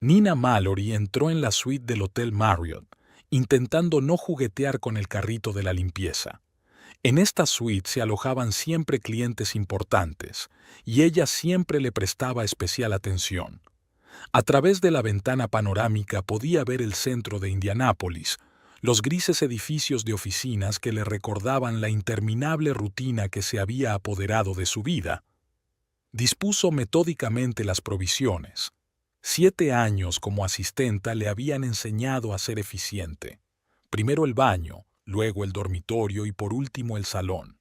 Nina Mallory entró en la suite del Hotel Marriott, intentando no juguetear con el carrito de la limpieza. En esta suite se alojaban siempre clientes importantes, y ella siempre le prestaba especial atención. A través de la ventana panorámica podía ver el centro de Indianápolis, los grises edificios de oficinas que le recordaban la interminable rutina que se había apoderado de su vida. Dispuso metódicamente las provisiones. 7 años como asistenta le habían enseñado a ser eficiente. Primero el baño, luego el dormitorio y por último el salón.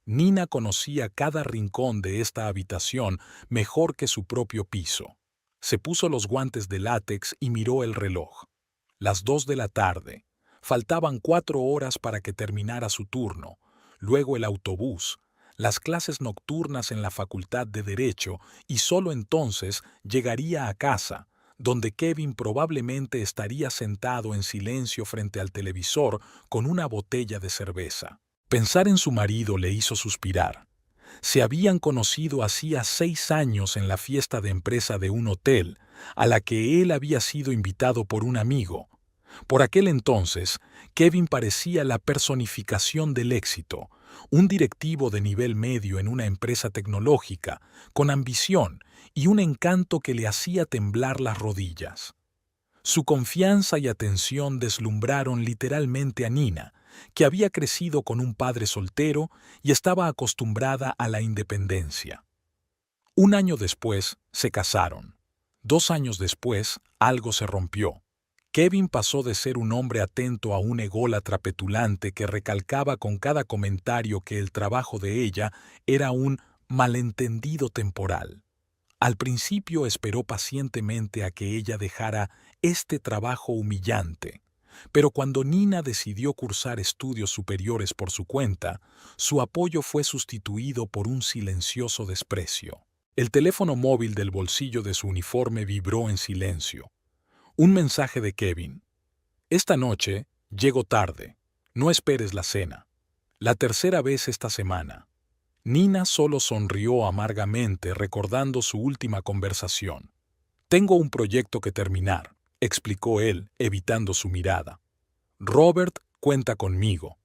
Nina conocía cada rincón de esta habitación mejor que su propio piso. Se puso los guantes de látex y miró el reloj. Las 2 de la tarde. Faltaban 4 horas para que terminara su turno, luego el autobús, las clases nocturnas en la Facultad de Derecho y solo entonces llegaría a casa, donde Kevin probablemente estaría sentado en silencio frente al televisor con una botella de cerveza. Pensar en su marido le hizo suspirar. Se habían conocido hacía 6 años en la fiesta de empresa de un hotel, a la que él había sido invitado por un amigo. Por aquel entonces, Kevin parecía la personificación del éxito, un directivo de nivel medio en una empresa tecnológica, con ambición y un encanto que le hacía temblar las rodillas. Su confianza y atención deslumbraron literalmente a Nina, que había crecido con un padre soltero y estaba acostumbrada a la independencia. Un año después, se casaron. 2 años después, algo se rompió. Kevin pasó de ser un hombre atento a un ególatra petulante que recalcaba con cada comentario que el trabajo de ella era un malentendido temporal. Al principio esperó pacientemente a que ella dejara este trabajo humillante, pero cuando Nina decidió cursar estudios superiores por su cuenta, su apoyo fue sustituido por un silencioso desprecio. El teléfono móvil del bolsillo de su uniforme vibró en silencio. Un mensaje de Kevin. Esta noche, llego tarde. No esperes la cena. La tercera vez esta semana. Nina solo sonrió amargamente recordando su última conversación. Tengo un proyecto que terminar, explicó él, evitando su mirada. Robert cuenta conmigo.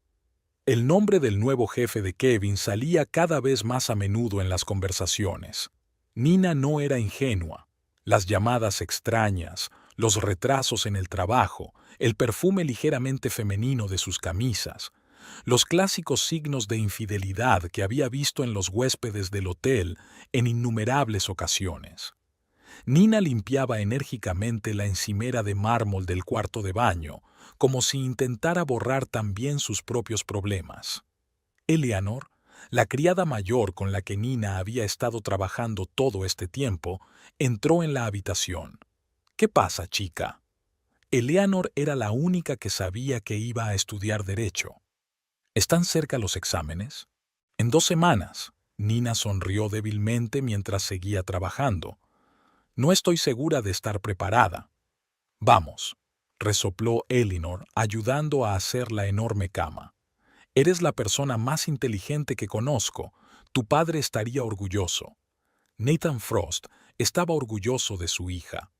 El nombre del nuevo jefe de Kevin salía cada vez más a menudo en las conversaciones. Nina no era ingenua. Las llamadas extrañas, los retrasos en el trabajo, el perfume ligeramente femenino de sus camisas, los clásicos signos de infidelidad que había visto en los huéspedes del hotel en innumerables ocasiones. Nina limpiaba enérgicamente la encimera de mármol del cuarto de baño, como si intentara borrar también sus propios problemas. Eleanor, la criada mayor con la que Nina había estado trabajando todo este tiempo, entró en la habitación. ¿Qué pasa, chica? Eleanor era la única que sabía que iba a estudiar Derecho. ¿Están cerca los exámenes? En 2 semanas. Nina sonrió débilmente mientras seguía trabajando. No estoy segura de estar preparada. Vamos, resopló Eleanor, ayudando a hacer la enorme cama. Eres la persona más inteligente que conozco. Tu padre estaría orgulloso. Nathan Frost estaba orgulloso de su hija.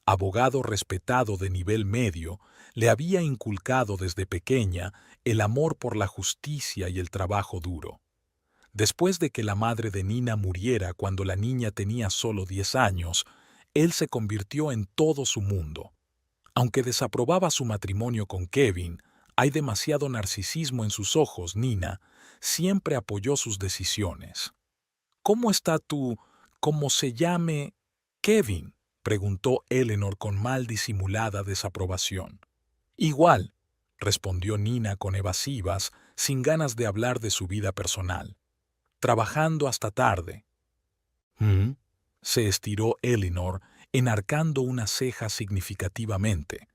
Abogado respetado de nivel medio, le había inculcado desde pequeña el amor por la justicia y el trabajo duro. Después de que la madre de Nina muriera cuando la niña tenía solo 10 años, él se convirtió en todo su mundo. Aunque desaprobaba su matrimonio con Kevin, hay demasiado narcisismo en sus ojos, Nina, siempre apoyó sus decisiones. ¿Cómo está cómo se llame, Kevin?, preguntó Eleanor con mal disimulada desaprobación. Igual, respondió Nina con evasivas, sin ganas de hablar de su vida personal. Trabajando hasta tarde. ¿Mm? Se estiró Eleanor, enarcando una ceja significativamente.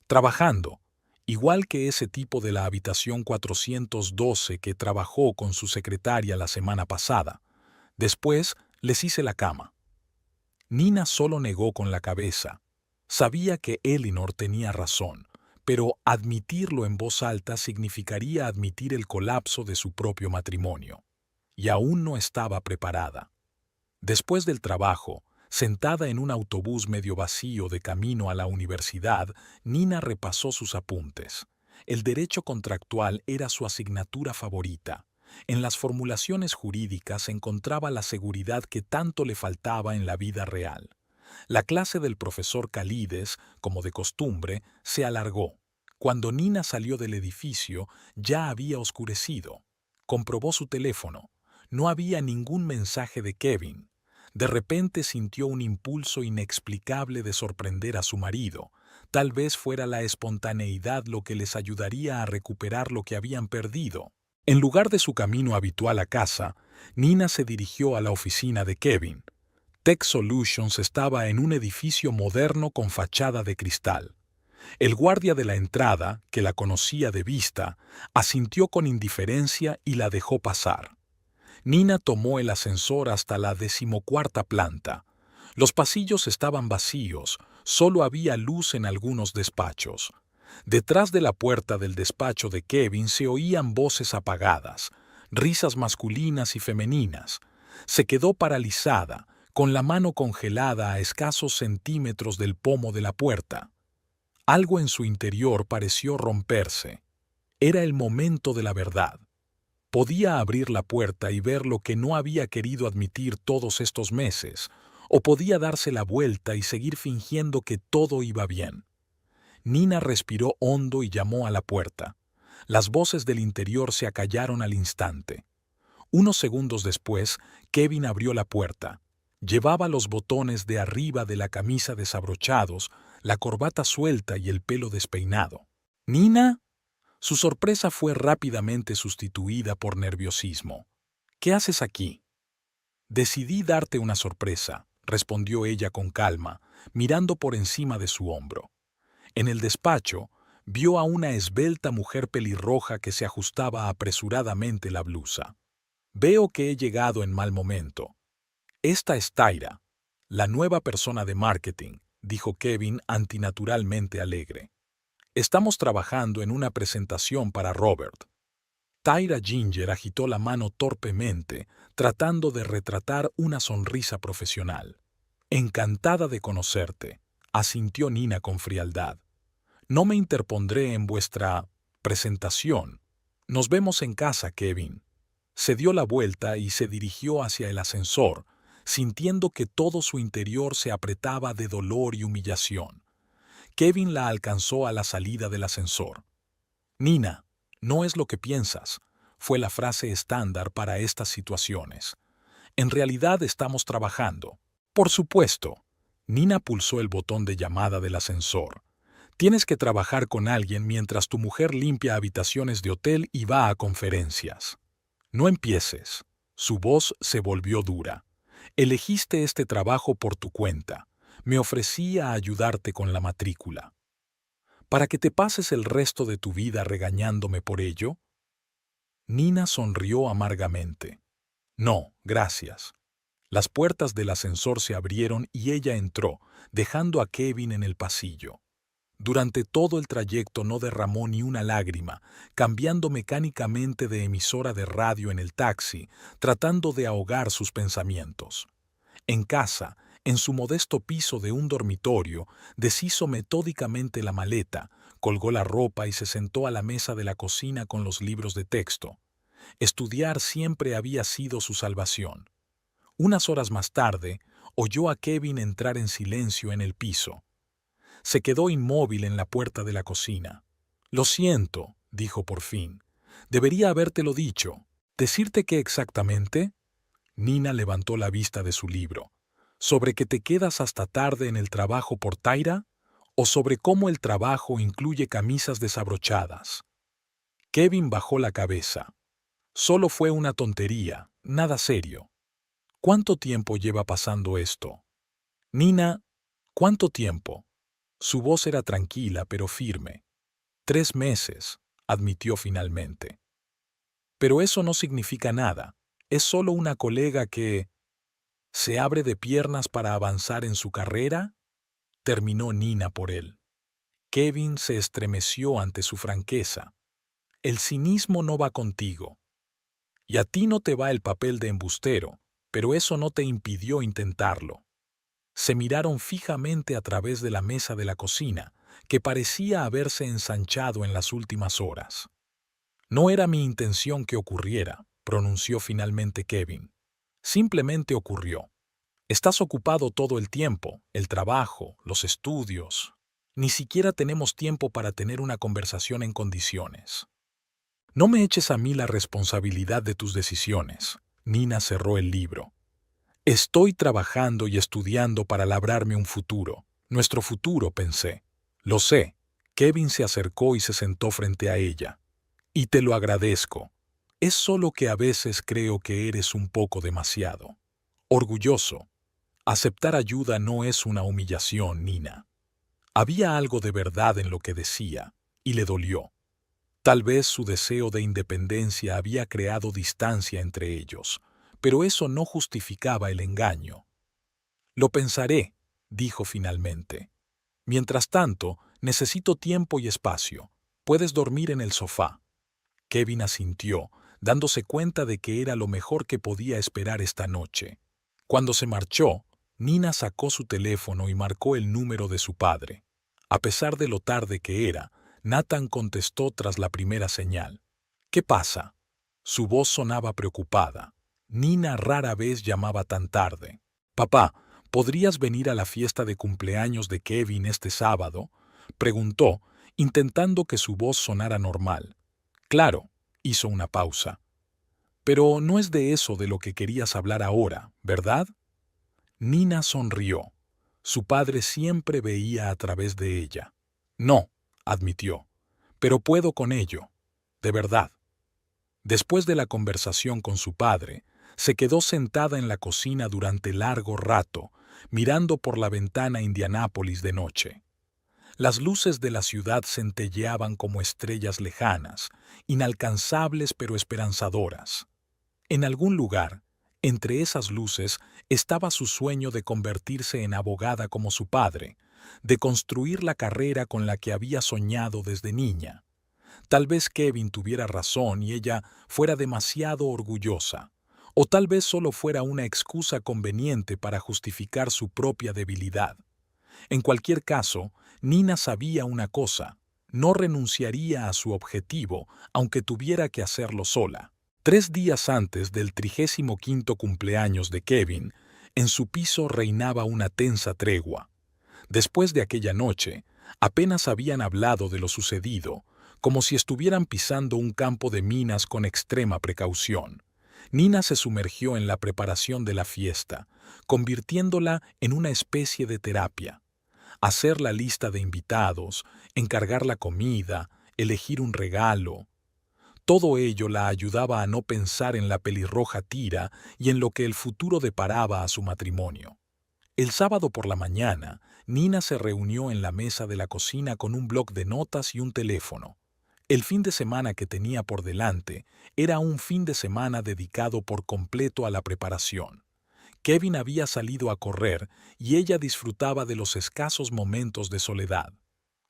Trabajando, igual que ese tipo de la habitación 412 que trabajó con su secretaria la semana pasada. Después les hice la cama. Nina solo negó con la cabeza. Sabía que Eleanor tenía razón, pero admitirlo en voz alta significaría admitir el colapso de su propio matrimonio. Y aún no estaba preparada. Después del trabajo, Sentada en un autobús medio vacío de camino a la universidad, Nina repasó sus apuntes. El derecho contractual era su asignatura favorita. En las formulaciones jurídicas encontraba la seguridad que tanto le faltaba en la vida real. La clase del profesor Calides, como de costumbre, se alargó. Cuando Nina salió del edificio, ya había oscurecido. Comprobó su teléfono. No había ningún mensaje de Kevin. De repente sintió un impulso inexplicable de sorprender a su marido. Tal vez fuera la espontaneidad lo que les ayudaría a recuperar lo que habían perdido. En lugar de su camino habitual a casa, Nina se dirigió a la oficina de Kevin. Tech Solutions estaba en un edificio moderno con fachada de cristal. El guardia de la entrada, que la conocía de vista, asintió con indiferencia y la dejó pasar. Nina tomó el ascensor hasta la 14ª planta. Los pasillos estaban vacíos, solo había luz en algunos despachos. Detrás de la puerta del despacho de Kevin se oían voces apagadas, risas masculinas y femeninas. Se quedó paralizada, con la mano congelada a escasos centímetros del pomo de la puerta. Algo en su interior pareció romperse. Era el momento de la verdad. Podía abrir la puerta y ver lo que no había querido admitir todos estos meses, o podía darse la vuelta y seguir fingiendo que todo iba bien. Nina respiró hondo y llamó a la puerta. Las voces del interior se acallaron al instante. Unos segundos después, Kevin abrió la puerta. Llevaba los botones de arriba de la camisa desabrochados, la corbata suelta y el pelo despeinado. ¿Nina? Su sorpresa fue rápidamente sustituida por nerviosismo. ¿Qué haces aquí? Decidí darte una sorpresa, respondió ella con calma, mirando por encima de su hombro. En el despacho, vio a una esbelta mujer pelirroja que se ajustaba apresuradamente la blusa. Veo que he llegado en mal momento. Esta es Tyra, la nueva persona de marketing, dijo Kevin antinaturalmente alegre. Estamos trabajando en una presentación para Robert. Tyra Ginger agitó la mano torpemente, tratando de retratar una sonrisa profesional. Encantada de conocerte, asintió Nina con frialdad. No me interpondré en vuestra presentación. Nos vemos en casa, Kevin. Se dio la vuelta y se dirigió hacia el ascensor, sintiendo que todo su interior se apretaba de dolor y humillación. Kevin la alcanzó a la salida del ascensor. Nina, no es lo que piensas, fue la frase estándar para estas situaciones. En realidad estamos trabajando. Por supuesto. Nina pulsó el botón de llamada del ascensor. Tienes que trabajar con alguien mientras tu mujer limpia habitaciones de hotel y va a conferencias. No empieces. Su voz se volvió dura. Elegiste este trabajo por tu cuenta. Me ofrecí a ayudarte con la matrícula. ¿Para que te pases el resto de tu vida regañándome por ello? Nina sonrió amargamente. No, gracias. Las puertas del ascensor se abrieron y ella entró, dejando a Kevin en el pasillo. Durante todo el trayecto no derramó ni una lágrima, cambiando mecánicamente de emisora de radio en el taxi, tratando de ahogar sus pensamientos. En casa, en su modesto piso de un dormitorio, deshizo metódicamente la maleta, colgó la ropa y se sentó a la mesa de la cocina con los libros de texto. Estudiar siempre había sido su salvación. Unas horas más tarde, oyó a Kevin entrar en silencio en el piso. Se quedó inmóvil en la puerta de la cocina. «Lo siento», dijo por fin. «Debería habértelo dicho. ¿Decirte qué exactamente?» Nina levantó la vista de su libro. ¿Sobre que te quedas hasta tarde en el trabajo por Tyra? ¿O sobre cómo el trabajo incluye camisas desabrochadas? Kevin bajó la cabeza. Solo fue una tontería, nada serio. ¿Cuánto tiempo lleva pasando esto? Nina, ¿cuánto tiempo? Su voz era tranquila pero firme. 3 meses, admitió finalmente. Pero eso no significa nada. Es solo una colega que... ¿Se abre de piernas para avanzar en su carrera? Terminó Nina por él. Kevin se estremeció ante su franqueza. El cinismo no va contigo. Y a ti no te va el papel de embustero, pero eso no te impidió intentarlo. Se miraron fijamente a través de la mesa de la cocina, que parecía haberse ensanchado en las últimas horas. No era mi intención que ocurriera, pronunció finalmente Kevin. Simplemente ocurrió. Estás ocupado todo el tiempo, el trabajo, los estudios. Ni siquiera tenemos tiempo para tener una conversación en condiciones. No me eches a mí la responsabilidad de tus decisiones. Nina cerró el libro. Estoy trabajando y estudiando para labrarme un futuro. Nuestro futuro, pensé. Lo sé. Kevin se acercó y se sentó frente a ella. Y te lo agradezco. Es solo que a veces creo que eres un poco demasiado orgulloso. Aceptar ayuda no es una humillación, Nina. Había algo de verdad en lo que decía, y le dolió. Tal vez su deseo de independencia había creado distancia entre ellos, pero eso no justificaba el engaño. Lo pensaré, dijo finalmente. Mientras tanto, necesito tiempo y espacio. Puedes dormir en el sofá. Kevin asintió, dándose cuenta de que era lo mejor que podía esperar esta noche. Cuando se marchó, Nina sacó su teléfono y marcó el número de su padre. A pesar de lo tarde que era, Nathan contestó tras la primera señal. ¿Qué pasa? Su voz sonaba preocupada. Nina rara vez llamaba tan tarde. Papá, ¿podrías venir a la fiesta de cumpleaños de Kevin este sábado? Preguntó, intentando que su voz sonara normal. Claro, hizo una pausa. Pero no es de eso de lo que querías hablar ahora, ¿verdad? Nina sonrió. Su padre siempre veía a través de ella. No, admitió, pero puedo con ello, de verdad. Después de la conversación con su padre, se quedó sentada en la cocina durante largo rato, mirando por la ventana Indianápolis de noche. Las luces de la ciudad centelleaban como estrellas lejanas, inalcanzables pero esperanzadoras. En algún lugar, entre esas luces, estaba su sueño de convertirse en abogada como su padre, de construir la carrera con la que había soñado desde niña. Tal vez Kevin tuviera razón y ella fuera demasiado orgullosa, o tal vez solo fuera una excusa conveniente para justificar su propia debilidad. En cualquier caso, Nina sabía una cosa: no renunciaría a su objetivo, aunque tuviera que hacerlo sola. 3 días antes del 35º cumpleaños de Kevin, en su piso reinaba una tensa tregua. Después de aquella noche, apenas habían hablado de lo sucedido, como si estuvieran pisando un campo de minas con extrema precaución. Nina se sumergió en la preparación de la fiesta, convirtiéndola en una especie de terapia. Hacer la lista de invitados, encargar la comida, elegir un regalo. Todo ello la ayudaba a no pensar en la pelirroja Tira y en lo que el futuro deparaba a su matrimonio. El sábado por la mañana, Nina se reunió en la mesa de la cocina con un bloc de notas y un teléfono. El fin de semana que tenía por delante era un fin de semana dedicado por completo a la preparación. Kevin había salido a correr y ella disfrutaba de los escasos momentos de soledad.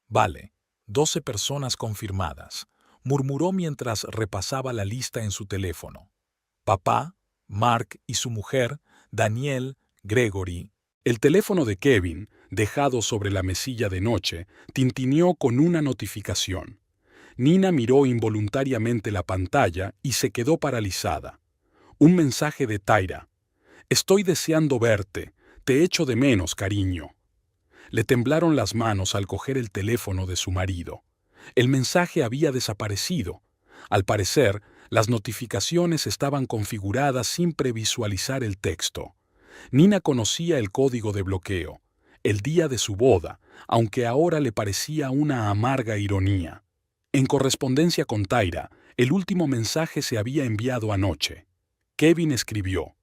Vale, 12 personas confirmadas, murmuró mientras repasaba la lista en su teléfono. Papá, Mark y su mujer, Daniel, Gregory. El teléfono de Kevin, dejado sobre la mesilla de noche, tintineó con una notificación. Nina miró involuntariamente la pantalla y se quedó paralizada. Un mensaje de Tyra. «Estoy deseando verte. Te echo de menos, cariño». Le temblaron las manos al coger el teléfono de su marido. El mensaje había desaparecido. Al parecer, las notificaciones estaban configuradas sin previsualizar el texto. Nina conocía el código de bloqueo, el día de su boda, aunque ahora le parecía una amarga ironía. En correspondencia con Tyra, el último mensaje se había enviado anoche. Kevin escribió: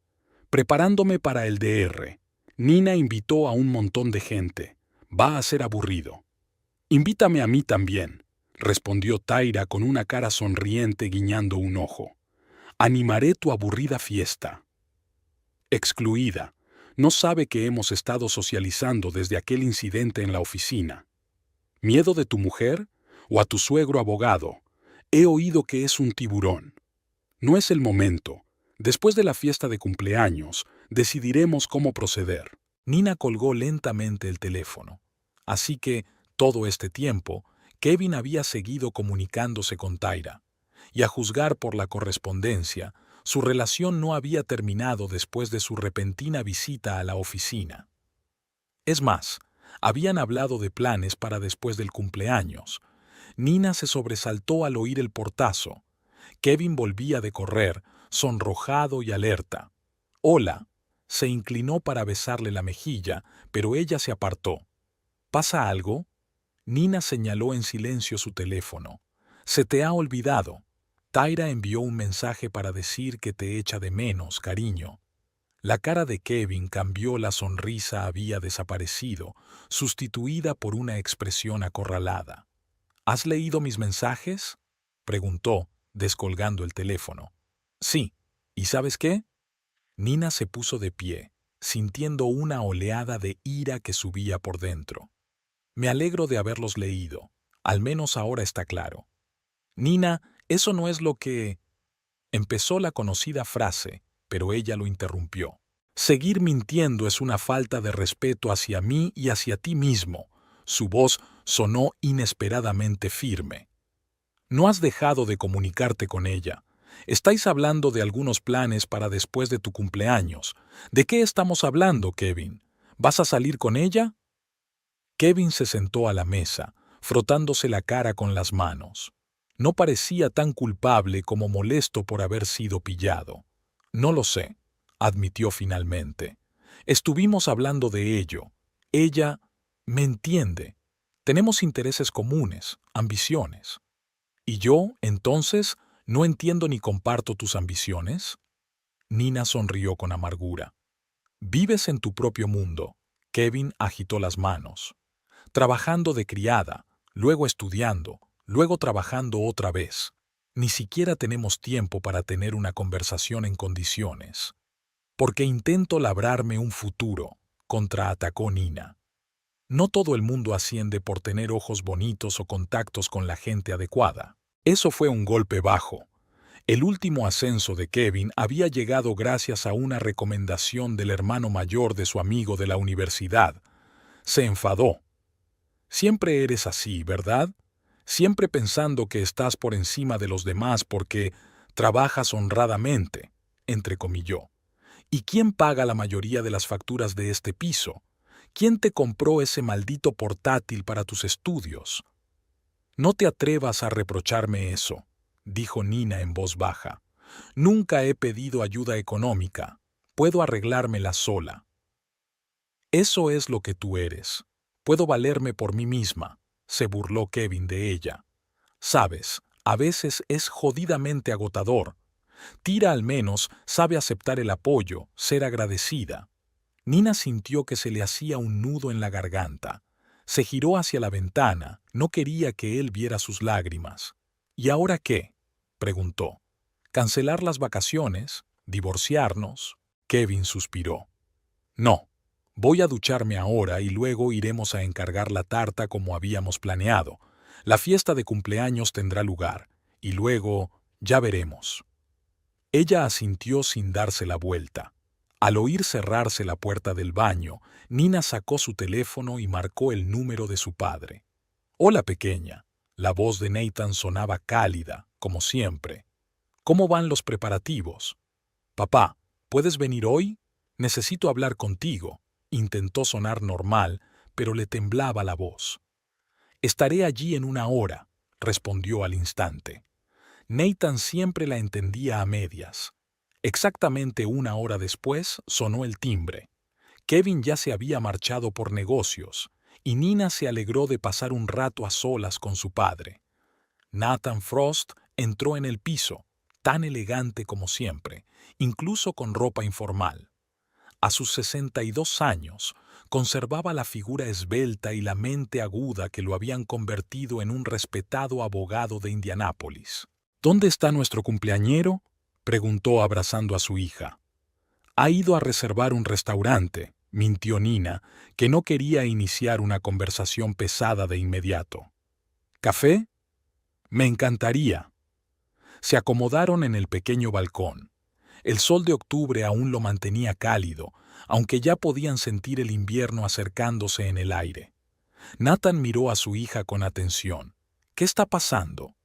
«Preparándome para el DR. Nina invitó a un montón de gente. Va a ser aburrido». «Invítame a mí también», respondió Tyra con una cara sonriente guiñando un ojo. «Animaré tu aburrida fiesta». Excluida. No sabe que hemos estado socializando desde aquel incidente en la oficina. ¿Miedo de tu mujer? ¿O a tu suegro abogado? He oído que es un tiburón. No es el momento. Después de la fiesta de cumpleaños, decidiremos cómo proceder. Nina colgó lentamente el teléfono. Así que, todo este tiempo, Kevin había seguido comunicándose con Tyra. Y a juzgar por la correspondencia, su relación no había terminado después de su repentina visita a la oficina. Es más, habían hablado de planes para después del cumpleaños. Nina se sobresaltó al oír el portazo. Kevin volvía de correr, sonrojado y alerta. «Hola». Se inclinó para besarle la mejilla, pero ella se apartó. «¿Pasa algo?» Nina señaló en silencio su teléfono. «Se te ha olvidado. Tyra envió un mensaje para decir que te echa de menos, cariño». La cara de Kevin cambió, la sonrisa había desaparecido, sustituida por una expresión acorralada. «¿Has leído mis mensajes?», preguntó, descolgando el teléfono. «Sí. ¿Y sabes qué?». Nina se puso de pie, sintiendo una oleada de ira que subía por dentro. «Me alegro de haberlos leído. Al menos ahora está claro». «Nina, eso no es lo que...». Empezó la conocida frase, pero ella lo interrumpió. «Seguir mintiendo es una falta de respeto hacia mí y hacia ti mismo». Su voz sonó inesperadamente firme. «No has dejado de comunicarte con ella. Estáis hablando de algunos planes para después de tu cumpleaños. ¿De qué estamos hablando, Kevin? ¿Vas a salir con ella?». Kevin se sentó a la mesa, frotándose la cara con las manos. No parecía tan culpable como molesto por haber sido pillado. «No lo sé», admitió finalmente. «Estuvimos hablando de ello. Ella me entiende. Tenemos intereses comunes, ambiciones. ¿Y yo, entonces, no entiendo ni comparto tus ambiciones?». Nina sonrió con amargura. «Vives en tu propio mundo». Kevin agitó las manos. «Trabajando de criada, luego estudiando, luego trabajando otra vez. Ni siquiera tenemos tiempo para tener una conversación en condiciones». «Porque intento labrarme un futuro», contraatacó Nina. «No todo el mundo asciende por tener ojos bonitos o contactos con la gente adecuada». Eso fue un golpe bajo. El último ascenso de Kevin había llegado gracias a una recomendación del hermano mayor de su amigo de la universidad. Se enfadó. «Siempre eres así, ¿verdad? Siempre pensando que estás por encima de los demás porque trabajas honradamente», entrecomilló. «¿Y quién paga la mayoría de las facturas de este piso? ¿Quién te compró ese maldito portátil para tus estudios?». «No te atrevas a reprocharme eso», dijo Nina en voz baja. «Nunca he pedido ayuda económica. Puedo arreglármela sola». «Eso es lo que tú eres. Puedo valerme por mí misma», se burló Kevin de ella. «Sabes, a veces es jodidamente agotador. Tyra al menos sabe aceptar el apoyo, ser agradecida». Nina sintió que se le hacía un nudo en la garganta. Se giró hacia la ventana, no quería que él viera sus lágrimas. «¿Y ahora qué?», preguntó. «¿Cancelar las vacaciones? ¿Divorciarnos?». Kevin suspiró. «No, voy a ducharme ahora y luego iremos a encargar la tarta como habíamos planeado. La fiesta de cumpleaños tendrá lugar, y luego ya veremos». Ella asintió sin darse la vuelta. Al oír cerrarse la puerta del baño, Nina sacó su teléfono y marcó el número de su padre. «Hola, pequeña». La voz de Nathan sonaba cálida, como siempre. «¿Cómo van los preparativos?». «Papá, ¿puedes venir hoy? Necesito hablar contigo». Intentó sonar normal, pero le temblaba la voz. «Estaré allí en 1 hora», respondió al instante. Nathan siempre la entendía a medias. Exactamente 1 hora después sonó el timbre. Kevin ya se había marchado por negocios, y Nina se alegró de pasar un rato a solas con su padre. Nathan Frost entró en el piso, tan elegante como siempre, incluso con ropa informal. A sus 62 años, conservaba la figura esbelta y la mente aguda que lo habían convertido en un respetado abogado de Indianápolis. «¿Dónde está nuestro cumpleañero?», preguntó abrazando a su hija. «Ha ido a reservar un restaurante», mintió Nina, que no quería iniciar una conversación pesada de inmediato. «¿Café? Me encantaría». Se acomodaron en el pequeño balcón. El sol de octubre aún lo mantenía cálido, aunque ya podían sentir el invierno acercándose en el aire. Nathan miró a su hija con atención. ¿Qué está pasando?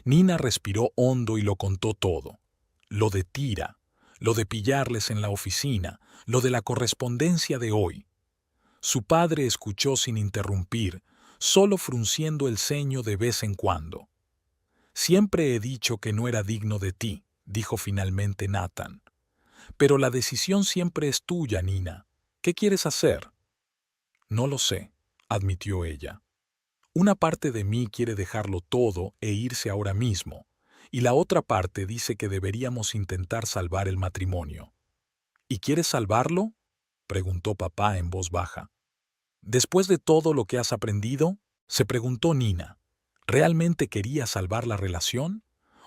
Nina respiró hondo y lo contó todo. Lo de Tira, lo de pillarles en la oficina, lo de la correspondencia de hoy. Su padre escuchó sin interrumpir, solo frunciendo el ceño de vez en cuando. Siempre he dicho que no era digno de ti, dijo finalmente Nathan. Pero la decisión siempre es tuya, Nina. ¿Qué quieres hacer? No lo sé, admitió ella. Una parte de mí quiere dejarlo todo e irse ahora mismo, y la otra parte dice que deberíamos intentar salvar el matrimonio. ¿Y quieres salvarlo?, preguntó papá en voz baja. ¿Después de todo lo que has aprendido?, se preguntó Nina. ¿Realmente quería salvar la relación?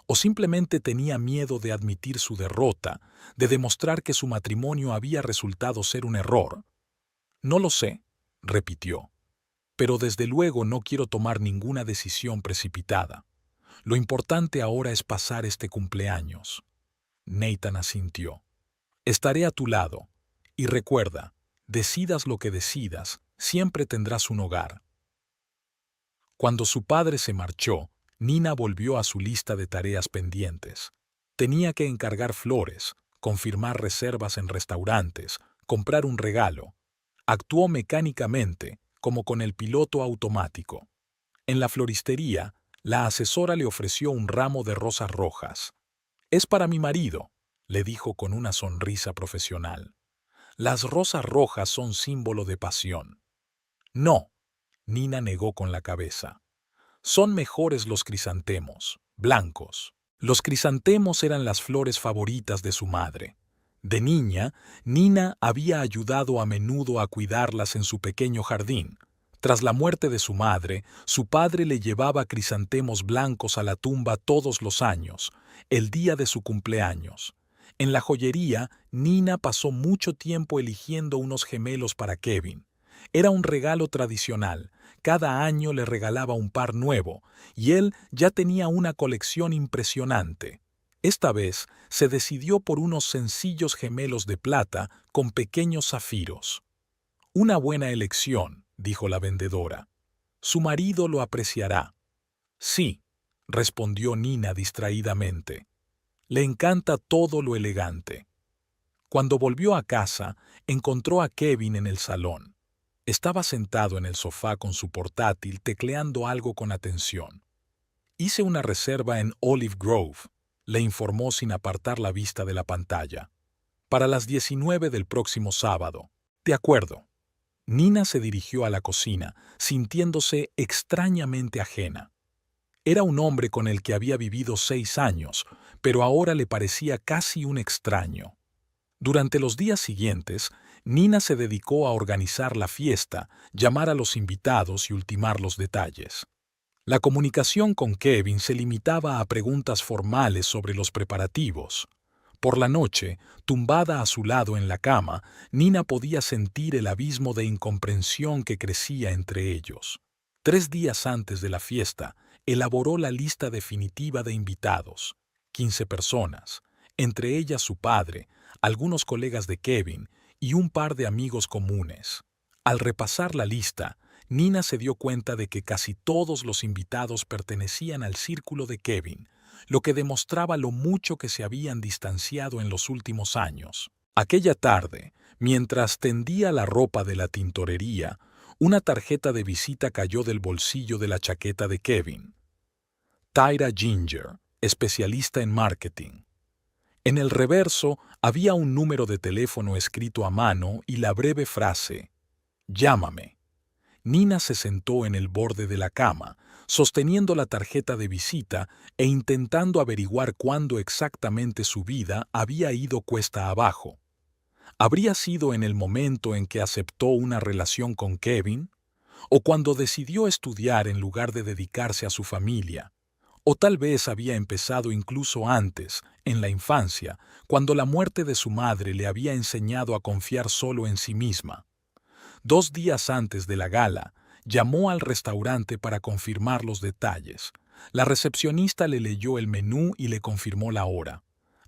¿O simplemente tenía miedo de admitir su derrota, de demostrar que su matrimonio había resultado ser un error? No lo sé, repitió. Pero desde luego no quiero tomar ninguna decisión precipitada. Lo importante ahora es pasar este cumpleaños. Nathan asintió. Estaré a tu lado. Y recuerda, decidas lo que decidas, siempre tendrás un hogar. Cuando su padre se marchó, Nina volvió a su lista de tareas pendientes. Tenía que encargar flores, confirmar reservas en restaurantes, comprar un regalo. Actuó mecánicamente, como con el piloto automático. En la floristería, la asesora le ofreció un ramo de rosas rojas. «Es para mi marido», le dijo con una sonrisa profesional. «Las rosas rojas son símbolo de pasión». «No», Nina negó con la cabeza. «Son mejores los crisantemos, blancos». Los crisantemos eran las flores favoritas de su madre. De niña, Nina había ayudado a menudo a cuidarlas en su pequeño jardín. Tras la muerte de su madre, su padre le llevaba crisantemos blancos a la tumba todos los años, el día de su cumpleaños. En la joyería, Nina pasó mucho tiempo eligiendo unos gemelos para Kevin. Era un regalo tradicional. Cada año le regalaba un par nuevo, y él ya tenía una colección impresionante. Esta vez se decidió por unos sencillos gemelos de plata con pequeños zafiros. «Una buena elección», dijo la vendedora. «Su marido lo apreciará». «Sí», respondió Nina distraídamente. «Le encanta todo lo elegante». Cuando volvió a casa, encontró a Kevin en el salón. Estaba sentado en el sofá con su portátil tecleando algo con atención. «Hice una reserva en Olive Grove», le informó sin apartar la vista de la pantalla. «Para las 19 del próximo sábado». «De acuerdo». Nina se dirigió a la cocina, sintiéndose extrañamente ajena. Era un hombre con el que había vivido 6 años, pero ahora le parecía casi un extraño. Durante los días siguientes, Nina se dedicó a organizar la fiesta, llamar a los invitados y ultimar los detalles. La comunicación con Kevin se limitaba a preguntas formales sobre los preparativos. Por la noche, tumbada a su lado en la cama, Nina podía sentir el abismo de incomprensión que crecía entre ellos. 3 días antes de la fiesta, elaboró la lista definitiva de invitados, 15 personas, entre ellas su padre, algunos colegas de Kevin y un par de amigos comunes. Al repasar la lista, Nina se dio cuenta de que casi todos los invitados pertenecían al círculo de Kevin, lo que demostraba lo mucho que se habían distanciado en los últimos años. Aquella tarde, mientras tendía la ropa de la tintorería, una tarjeta de visita cayó del bolsillo de la chaqueta de Kevin. Tyra Ginger, especialista en marketing. En el reverso había un número de teléfono escrito a mano y la breve frase: «Llámame». Nina se sentó en el borde de la cama, sosteniendo la tarjeta de visita e intentando averiguar cuándo exactamente su vida había ido cuesta abajo. ¿Habría sido en el momento en que aceptó una relación con Kevin? ¿O cuando decidió estudiar en lugar de dedicarse a su familia? ¿O tal vez había empezado incluso antes, en la infancia, cuando la muerte de su madre le había enseñado a confiar solo en sí misma? 2 días antes de la gala, llamó al restaurante para confirmar los detalles. La recepcionista le leyó el menú y le confirmó la hora.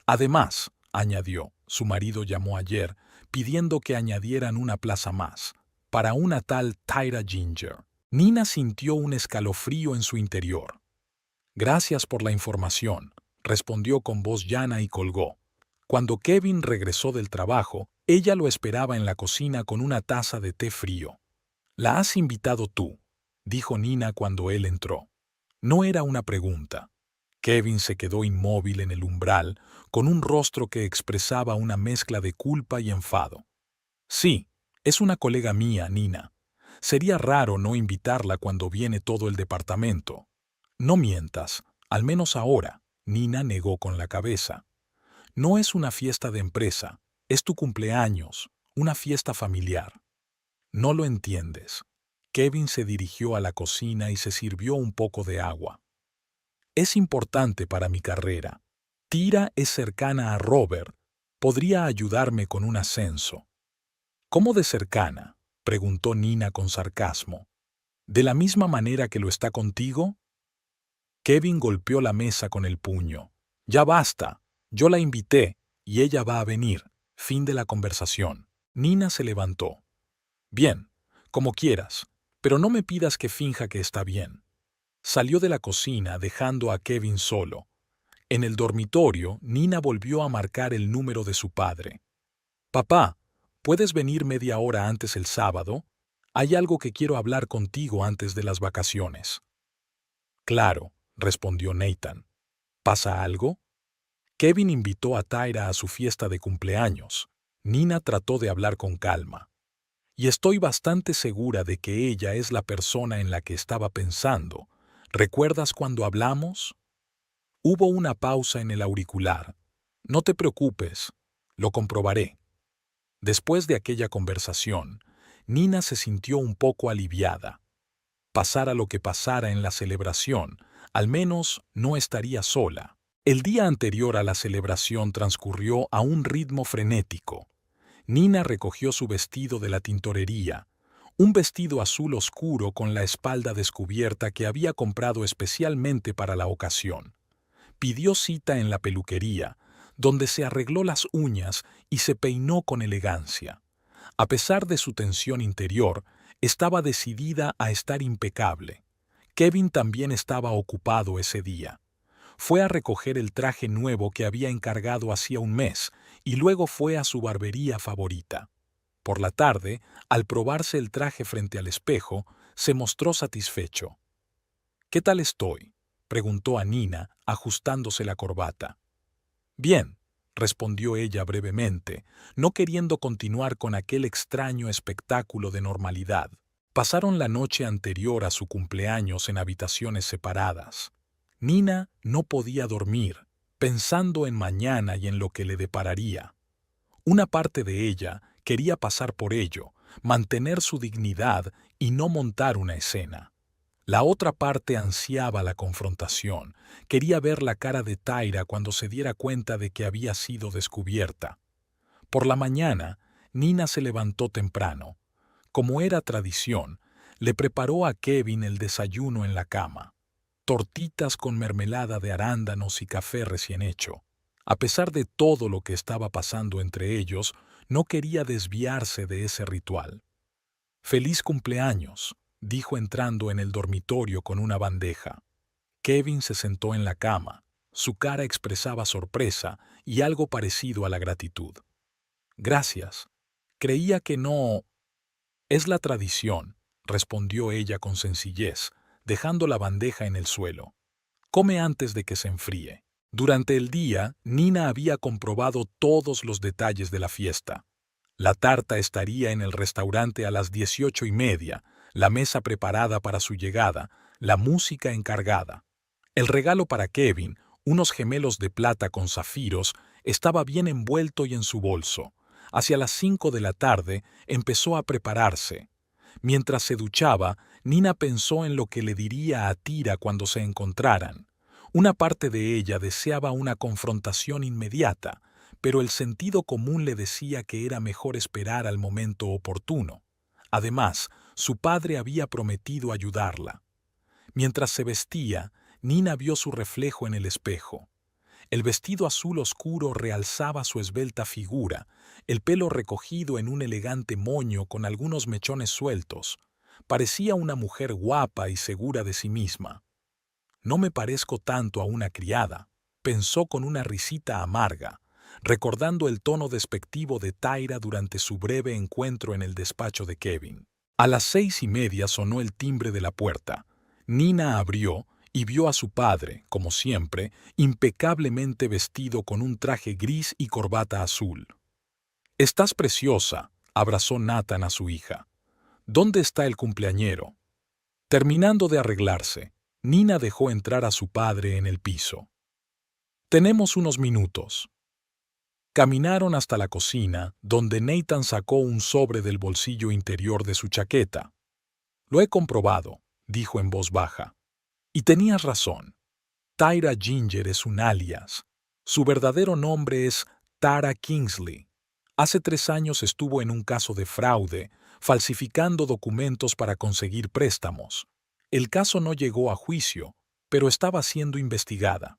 Además, añadió. Su marido llamó ayer, pidiendo que añadieran una plaza más, para una tal Tyra Ginger. Nina sintió un escalofrío en su interior. Gracias por la información, respondió con voz llana y colgó. Cuando Kevin regresó del trabajo, ella lo esperaba en la cocina con una taza de té frío. «¿La has invitado tú?», dijo Nina cuando él entró. No era una pregunta. Kevin se quedó inmóvil en el umbral, con un rostro que expresaba una mezcla de culpa y enfado. «Sí, es una colega mía, Nina. Sería raro no invitarla cuando viene todo el departamento». «No mientas, al menos ahora», Nina negó con la cabeza. «No es una fiesta de empresa, es tu cumpleaños, una fiesta familiar». «No lo entiendes». Kevin se dirigió a la cocina y se sirvió un poco de agua. «Es importante para mi carrera. Tyra es cercana a Robert. Podría ayudarme con un ascenso». «¿Cómo de cercana?», preguntó Nina con sarcasmo. «¿De la misma manera que lo está contigo?». Kevin golpeó la mesa con el puño. «Ya basta. Yo la invité, y ella va a venir». Fin de la conversación. Nina se levantó. «Bien, como quieras, pero no me pidas que finja que está bien». Salió de la cocina dejando a Kevin solo. En el dormitorio, Nina volvió a marcar el número de su padre. «Papá, ¿puedes venir media hora antes el sábado? Hay algo que quiero hablar contigo antes de las vacaciones». «Claro», respondió Nathan. «¿Pasa algo?». Kevin invitó a Tyra a su fiesta de cumpleaños. Nina trató de hablar con calma. «Y estoy bastante segura de que ella es la persona en la que estaba pensando. ¿Recuerdas cuando hablamos?». Hubo una pausa en el auricular. «No te preocupes, lo comprobaré». Después de aquella conversación, Nina se sintió un poco aliviada. Pasara lo que pasara en la celebración, al menos no estaría sola. El día anterior a la celebración transcurrió a un ritmo frenético. Nina recogió su vestido de la tintorería, un vestido azul oscuro con la espalda descubierta que había comprado especialmente para la ocasión. Pidió cita en la peluquería, donde se arregló las uñas y se peinó con elegancia. A pesar de su tensión interior, estaba decidida a estar impecable. Kevin también estaba ocupado ese día. Fue a recoger el traje nuevo que había encargado hacía un mes y luego fue a su barbería favorita. Por la tarde, al probarse el traje frente al espejo, se mostró satisfecho. «¿Qué tal estoy?», preguntó a Nina, ajustándose la corbata. «Bien», respondió ella brevemente, no queriendo continuar con aquel extraño espectáculo de normalidad. Pasaron la noche anterior a su cumpleaños en habitaciones separadas. Nina no podía dormir, pensando en mañana y en lo que le depararía. Una parte de ella quería pasar por ello, mantener su dignidad y no montar una escena. La otra parte ansiaba la confrontación, quería ver la cara de Tyra cuando se diera cuenta de que había sido descubierta. Por la mañana, Nina se levantó temprano. Como era tradición, le preparó a Kevin el desayuno en la cama. Tortitas con mermelada de arándanos y café recién hecho. A pesar de todo lo que estaba pasando entre ellos, no quería desviarse de ese ritual. «Feliz cumpleaños», dijo entrando en el dormitorio con una bandeja. Kevin se sentó en la cama. Su cara expresaba sorpresa y algo parecido a la gratitud. «Gracias. Creía que no...». «Es la tradición», respondió ella con sencillez, dejando la bandeja en el suelo. «Come antes de que se enfríe». Durante el día, Nina había comprobado todos los detalles de la fiesta. La tarta estaría en el restaurante a las 18:30, la mesa preparada para su llegada, la música encargada. El regalo para Kevin, unos gemelos de plata con zafiros, estaba bien envuelto y en su bolso. Hacia las 5 de la tarde empezó a prepararse. Mientras se duchaba, Nina pensó en lo que le diría a Tyra cuando se encontraran. Una parte de ella deseaba una confrontación inmediata, pero el sentido común le decía que era mejor esperar al momento oportuno. Además, su padre había prometido ayudarla. Mientras se vestía, Nina vio su reflejo en el espejo. El vestido azul oscuro realzaba su esbelta figura, el pelo recogido en un elegante moño con algunos mechones sueltos. Parecía una mujer guapa y segura de sí misma. No me parezco tanto a una criada, pensó con una risita amarga, recordando el tono despectivo de Tyra durante su breve encuentro en el despacho de Kevin. A las 6:30 sonó el timbre de la puerta. Nina abrió y vio a su padre, como siempre, impecablemente vestido con un traje gris y corbata azul. «Estás preciosa», abrazó Nathan a su hija. «¿Dónde está el cumpleañero?» Terminando de arreglarse, Nina dejó entrar a su padre en el piso. «Tenemos unos minutos». Caminaron hasta la cocina, donde Nathan sacó un sobre del bolsillo interior de su chaqueta. «Lo he comprobado», dijo en voz baja. «Y tenías razón. Tyra Ginger es un alias. Su verdadero nombre es Tara Kingsley. Hace 3 años estuvo en un caso de fraude, falsificando documentos para conseguir préstamos. El caso no llegó a juicio, pero estaba siendo investigada».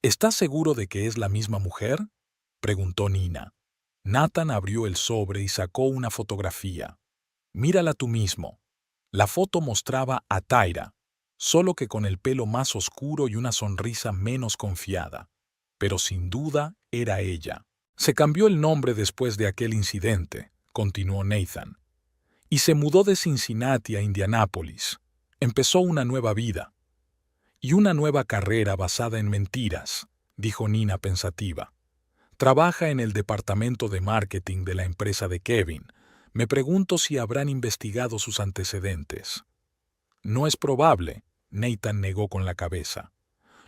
«¿Estás seguro de que es la misma mujer?», preguntó Nina. Nathan abrió el sobre y sacó una fotografía. «Mírala tú mismo». La foto mostraba a Tyra, solo que con el pelo más oscuro y una sonrisa menos confiada. Pero sin duda era ella. «Se cambió el nombre después de aquel incidente», continuó Nathan, «y se mudó de Cincinnati a Indianápolis. Empezó una nueva vida». «Y una nueva carrera basada en mentiras», dijo Nina pensativa. «Trabaja en el departamento de marketing de la empresa de Kevin. Me pregunto si habrán investigado sus antecedentes». «No es probable», Nathan negó con la cabeza.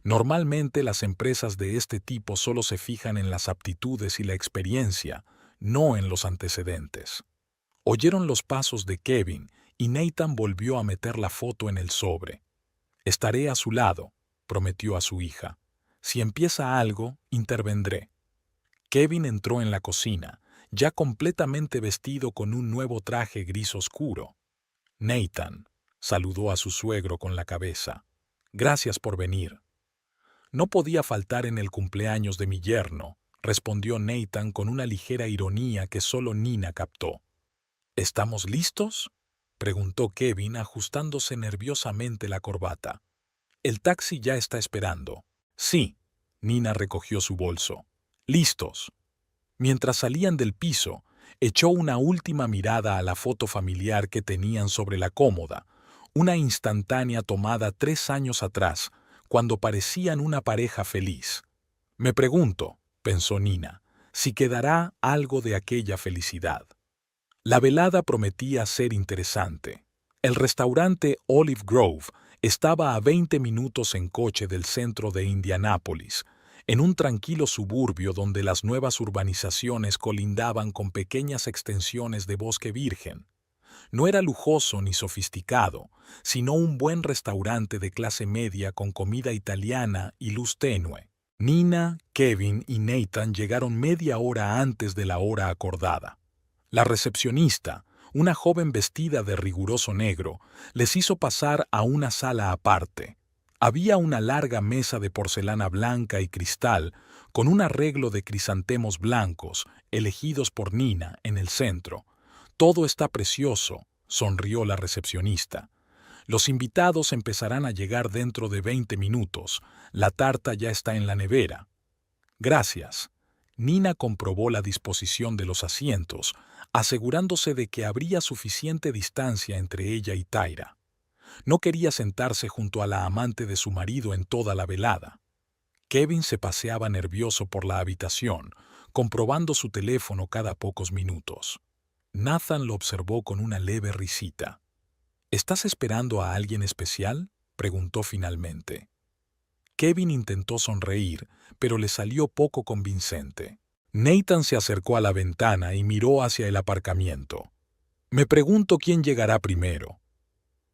«Normalmente las empresas de este tipo solo se fijan en las aptitudes y la experiencia, no en los antecedentes». Oyeron los pasos de Kevin y Nathan volvió a meter la foto en el sobre. «Estaré a su lado», prometió a su hija. «Si empieza algo, intervendré». Kevin entró en la cocina, ya completamente vestido con un nuevo traje gris oscuro. «Nathan», saludó a su suegro con la cabeza. «Gracias por venir». «No podía faltar en el cumpleaños de mi yerno», respondió Nathan con una ligera ironía que solo Nina captó. «¿Estamos listos?», preguntó Kevin ajustándose nerviosamente la corbata. «El taxi ya está esperando». «Sí», Nina recogió su bolso. «Listos». Mientras salían del piso, echó una última mirada a la foto familiar que tenían sobre la cómoda, una instantánea tomada 3 años atrás, cuando parecían una pareja feliz. «Me pregunto», pensó Nina, «si quedará algo de aquella felicidad». La velada prometía ser interesante. El restaurante Olive Grove estaba a 20 minutos en coche del centro de Indianápolis, en un tranquilo suburbio donde las nuevas urbanizaciones colindaban con pequeñas extensiones de bosque virgen. No era lujoso ni sofisticado, sino un buen restaurante de clase media con comida italiana y luz tenue. Nina, Kevin y Nathan llegaron media hora antes de la hora acordada. La recepcionista, una joven vestida de riguroso negro, les hizo pasar a una sala aparte. Había una larga mesa de porcelana blanca y cristal, con un arreglo de crisantemos blancos, elegidos por Nina, en el centro. «Todo está precioso», sonrió la recepcionista. «Los invitados empezarán a llegar dentro de 20 minutos. La tarta ya está en la nevera». «Gracias». Nina comprobó la disposición de los asientos, asegurándose de que habría suficiente distancia entre ella y Tyra. No quería sentarse junto a la amante de su marido en toda la velada. Kevin se paseaba nervioso por la habitación, comprobando su teléfono cada pocos minutos. Nathan lo observó con una leve risita. «¿Estás esperando a alguien especial?», preguntó finalmente. Kevin intentó sonreír, pero le salió poco convincente. Nathan se acercó a la ventana y miró hacia el aparcamiento. «Me pregunto quién llegará primero».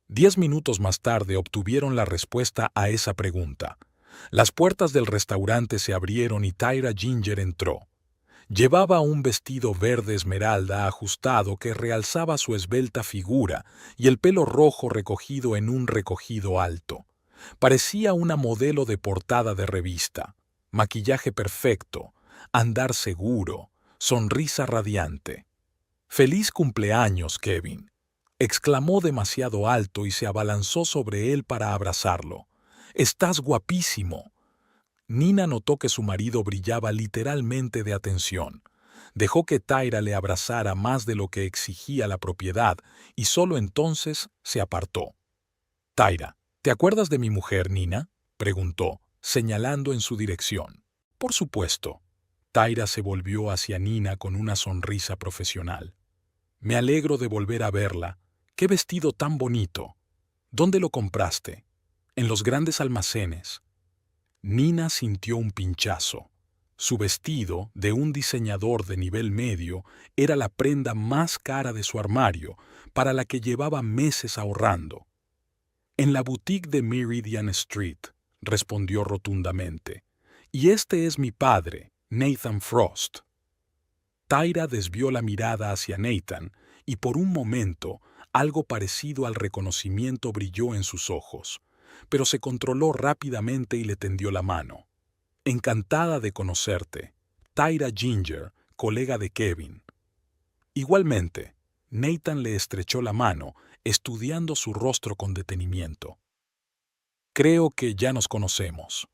10 minutos más tarde obtuvieron la respuesta a esa pregunta. Las puertas del restaurante se abrieron y Tyra Ginger entró. Llevaba un vestido verde esmeralda ajustado que realzaba su esbelta figura y el pelo rojo recogido en un recogido alto. Parecía una modelo de portada de revista. maquillaje perfecto, andar seguro, sonrisa radiante. «¡Feliz cumpleaños, Kevin!», exclamó demasiado alto y se abalanzó sobre él para abrazarlo. «¡Estás guapísimo!». Nina notó que su marido brillaba literalmente de atención. Dejó que Tyra le abrazara más de lo que exigía la propiedad y solo entonces se apartó. «Tyra, ¿te acuerdas de mi mujer, Nina?», preguntó, señalando en su dirección. «Por supuesto». Tyra se volvió hacia Nina con una sonrisa profesional. «Me alegro de volver a verla. ¡Qué vestido tan bonito! ¿Dónde lo compraste?». «En los grandes almacenes». Nina sintió un pinchazo. Su vestido, de un diseñador de nivel medio, era la prenda más cara de su armario, para la que llevaba meses ahorrando. «En la boutique de Meridian Street», respondió rotundamente. «Y este es mi padre, Nathan Frost». Tyra desvió la mirada hacia Nathan y por un momento algo parecido al reconocimiento brilló en sus ojos, pero se controló rápidamente y le tendió la mano. «Encantada de conocerte, Tyra Ginger, colega de Kevin». Igualmente, Nathan le estrechó la mano, estudiando su rostro con detenimiento. «Creo que ya nos conocemos».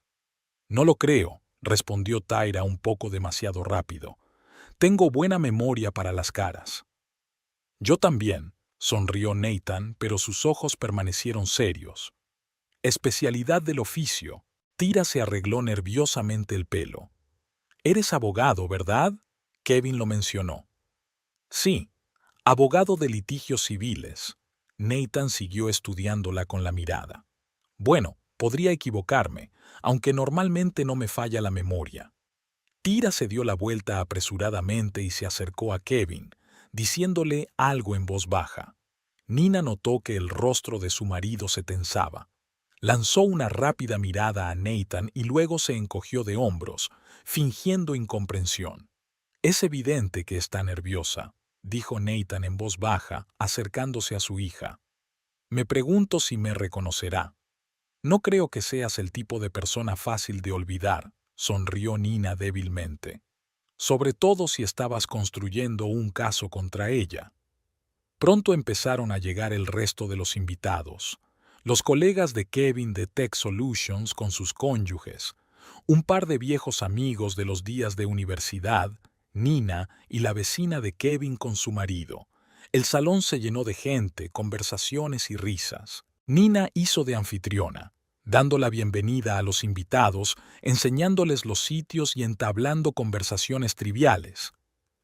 «No lo creo», respondió Tyra un poco demasiado rápido. «Tengo buena memoria para las caras». «Yo también», sonrió Nathan, pero sus ojos permanecieron serios. «Especialidad del oficio». Tyra se arregló nerviosamente el pelo. «Eres abogado, ¿verdad?», Kevin lo mencionó. «Sí, abogado de litigios civiles». Nathan siguió estudiándola con la mirada. «Bueno, podría equivocarme, aunque normalmente no me falla la memoria». Tyra se dio la vuelta apresuradamente y se acercó a Kevin, diciéndole algo en voz baja. Nina notó que el rostro de su marido se tensaba. Lanzó una rápida mirada a Nathan y luego se encogió de hombros, fingiendo incomprensión. «Es evidente que está nerviosa», dijo Nathan en voz baja, acercándose a su hija. «Me pregunto si me reconocerá». «No creo que seas el tipo de persona fácil de olvidar», sonrió Nina débilmente. «Sobre todo si estabas construyendo un caso contra ella». Pronto empezaron a llegar el resto de los invitados. Los colegas de Kevin de Tech Solutions con sus cónyuges, un par de viejos amigos de los días de universidad, Nina y la vecina de Kevin con su marido. El salón se llenó de gente, conversaciones y risas. Nina hizo de anfitriona, dando la bienvenida a los invitados, enseñándoles los sitios y entablando conversaciones triviales.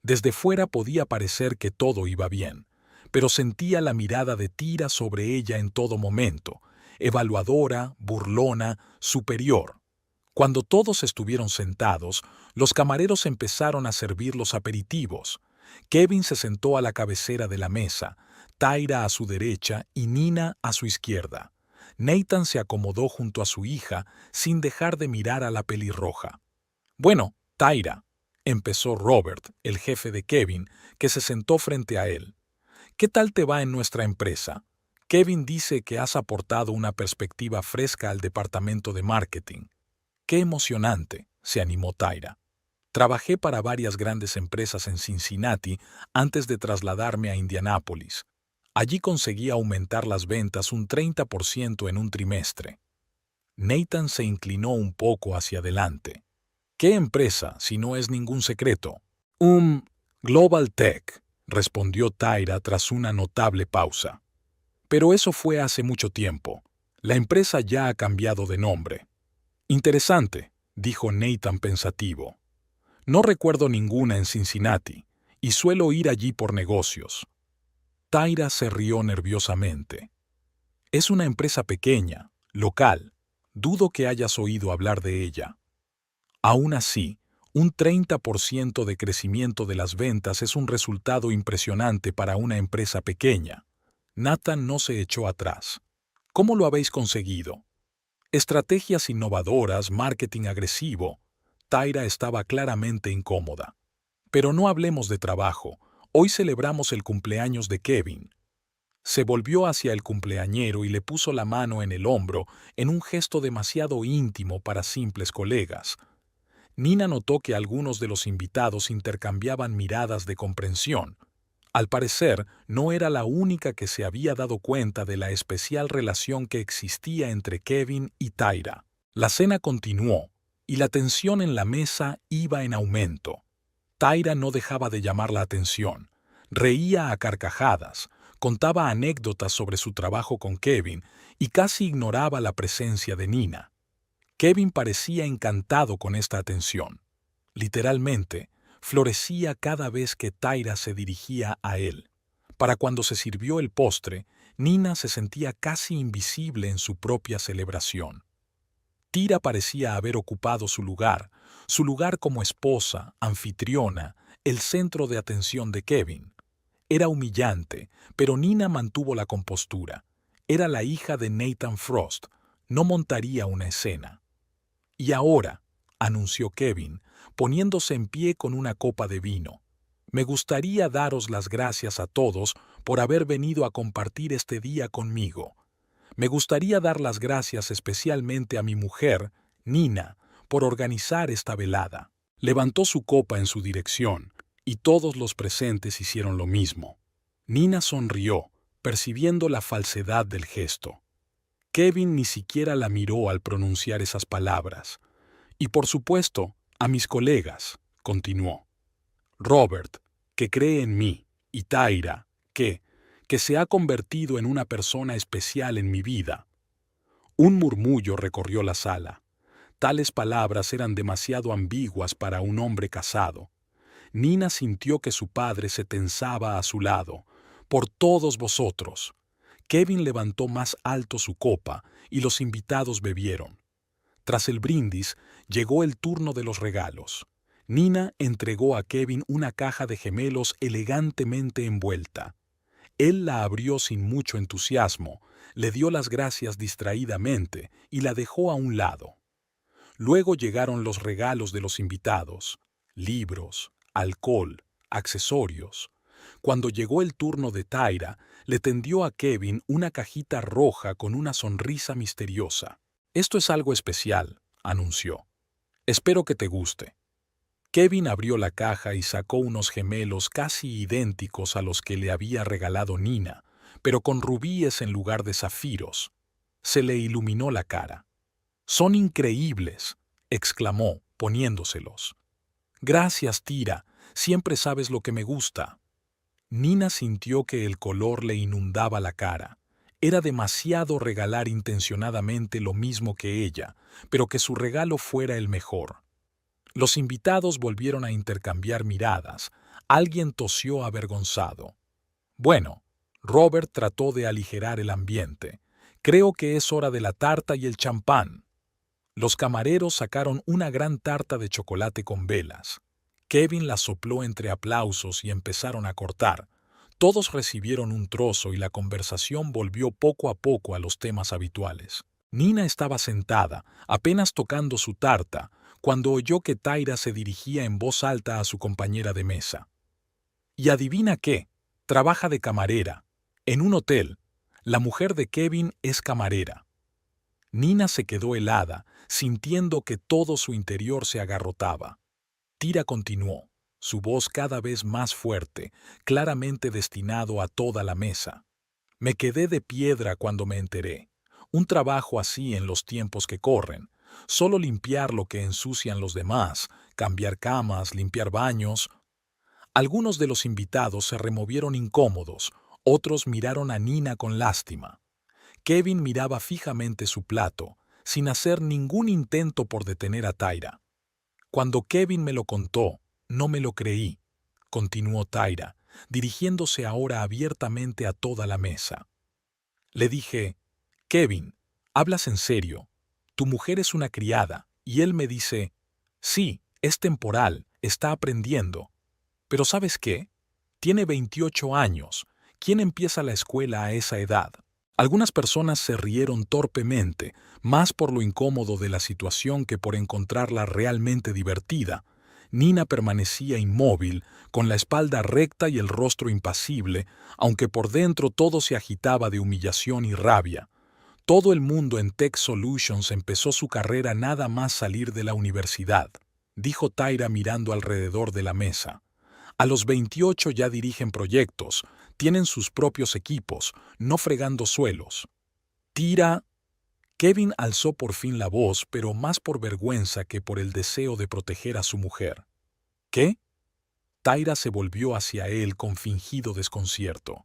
Desde fuera podía parecer que todo iba bien, pero sentía la mirada de Tyra sobre ella en todo momento, evaluadora, burlona, superior. Cuando todos estuvieron sentados, los camareros empezaron a servir los aperitivos. Kevin se sentó a la cabecera de la mesa, Tyra a su derecha y Nina a su izquierda. Nathan se acomodó junto a su hija sin dejar de mirar a la pelirroja. «Bueno, Tyra», empezó Robert, el jefe de Kevin, que se sentó frente a él. «¿Qué tal te va en nuestra empresa? Kevin dice que has aportado una perspectiva fresca al departamento de marketing». «Qué emocionante», se animó Tyra. «Trabajé para varias grandes empresas en Cincinnati antes de trasladarme a Indianápolis. Allí conseguí aumentar las ventas un 30% en un trimestre». Nathan se inclinó un poco hacia adelante. «¿Qué empresa, si no es ningún secreto?» Global Tech», respondió Tyra tras una notable pausa. «Pero eso fue hace mucho tiempo. La empresa ya ha cambiado de nombre». «Interesante», dijo Nathan pensativo. «No recuerdo ninguna en Cincinnati, y suelo ir allí por negocios». Tyra se rió nerviosamente. «Es una empresa pequeña, local. Dudo que hayas oído hablar de ella». Aún así, un 30% de crecimiento de las ventas es un resultado impresionante para una empresa pequeña. Nathan no se echó atrás. «¿Cómo lo habéis conseguido?» «Estrategias innovadoras, marketing agresivo». Tyra estaba claramente incómoda. «Pero no hablemos de trabajo. Hoy celebramos el cumpleaños de Kevin». Se volvió hacia el cumpleañero y le puso la mano en el hombro en un gesto demasiado íntimo para simples colegas. Nina notó que algunos de los invitados intercambiaban miradas de comprensión. Al parecer, no era la única que se había dado cuenta de la especial relación que existía entre Kevin y Tyra. La cena continuó, y la tensión en la mesa iba en aumento. Tyra no dejaba de llamar la atención. Reía a carcajadas, contaba anécdotas sobre su trabajo con Kevin y casi ignoraba la presencia de Nina. Kevin parecía encantado con esta atención. Literalmente, florecía cada vez que Tyra se dirigía a él. Para cuando se sirvió el postre, Nina se sentía casi invisible en su propia celebración. Tyra parecía haber ocupado su lugar como esposa, anfitriona, el centro de atención de Kevin. Era humillante, pero Nina mantuvo la compostura. Era la hija de Nathan Frost, no montaría una escena. Y ahora, anunció Kevin, poniéndose en pie con una copa de vino, me gustaría daros las gracias a todos por haber venido a compartir este día conmigo. Me gustaría dar las gracias especialmente a mi mujer, Nina, por organizar esta velada. Levantó su copa en su dirección, y todos los presentes hicieron lo mismo. Nina sonrió, percibiendo la falsedad del gesto. Kevin ni siquiera la miró al pronunciar esas palabras. Y por supuesto, a mis colegas, continuó. Robert, que cree en mí, y Tyra, que se ha convertido en una persona especial en mi vida. Un murmullo recorrió la sala. Tales palabras eran demasiado ambiguas para un hombre casado. Nina sintió que su padre se tensaba a su lado. Por todos vosotros. Kevin levantó más alto su copa y los invitados bebieron. Tras el brindis, llegó el turno de los regalos. Nina entregó a Kevin una caja de gemelos elegantemente envuelta. Él la abrió sin mucho entusiasmo, le dio las gracias distraídamente y la dejó a un lado. Luego llegaron los regalos de los invitados: libros, alcohol, accesorios. Cuando llegó el turno de Tyra, le tendió a Kevin una cajita roja con una sonrisa misteriosa. «Esto es algo especial», anunció. «Espero que te guste». Kevin abrió la caja y sacó unos gemelos casi idénticos a los que le había regalado Nina, pero con rubíes en lugar de zafiros. Se le iluminó la cara. «Son increíbles», exclamó, poniéndoselos. «Gracias, Tyra, siempre sabes lo que me gusta». Nina sintió que el color le inundaba la cara. Era demasiado regalar intencionadamente lo mismo que ella, pero que su regalo fuera el mejor. Los invitados volvieron a intercambiar miradas. Alguien tosió avergonzado. Bueno, Robert trató de aligerar el ambiente. Creo que es hora de la tarta y el champán. Los camareros sacaron una gran tarta de chocolate con velas. Kevin la sopló entre aplausos y empezaron a cortar. Todos recibieron un trozo y la conversación volvió poco a poco a los temas habituales. Nina estaba sentada, apenas tocando su tarta, cuando oyó que Tyra se dirigía en voz alta a su compañera de mesa. «Y adivina qué, trabaja de camarera. En un hotel. La mujer de Kevin es camarera». Nina se quedó helada, sintiendo que todo su interior se agarrotaba. Tyra continuó, su voz cada vez más fuerte, claramente destinado a toda la mesa. «Me quedé de piedra cuando me enteré. Un trabajo así en los tiempos que corren. Solo limpiar lo que ensucian los demás, cambiar camas, limpiar baños». Algunos de los invitados se removieron incómodos, otros miraron a Nina con lástima. Kevin miraba fijamente su plato, sin hacer ningún intento por detener a Tyra. «Cuando Kevin me lo contó, no me lo creí», continuó Tyra, dirigiéndose ahora abiertamente a toda la mesa. Le dije: «Kevin, ¿hablas en serio? Tu mujer es una criada», y él me dice: «Sí, es temporal, está aprendiendo». Pero ¿sabes qué? Tiene 28 años. ¿Quién empieza la escuela a esa edad? Algunas personas se rieron torpemente, más por lo incómodo de la situación que por encontrarla realmente divertida. Nina permanecía inmóvil, con la espalda recta y el rostro impasible, aunque por dentro todo se agitaba de humillación y rabia. Todo el mundo en Tech Solutions empezó su carrera nada más salir de la universidad. dijo Tyra mirando alrededor de la mesa. A los 28 ya dirigen proyectos, tienen sus propios equipos, no fregando suelos. Tira. Kevin alzó por fin la voz, pero más por vergüenza que por el deseo de proteger a su mujer. ¿Qué? Tyra se volvió hacia él con fingido desconcierto.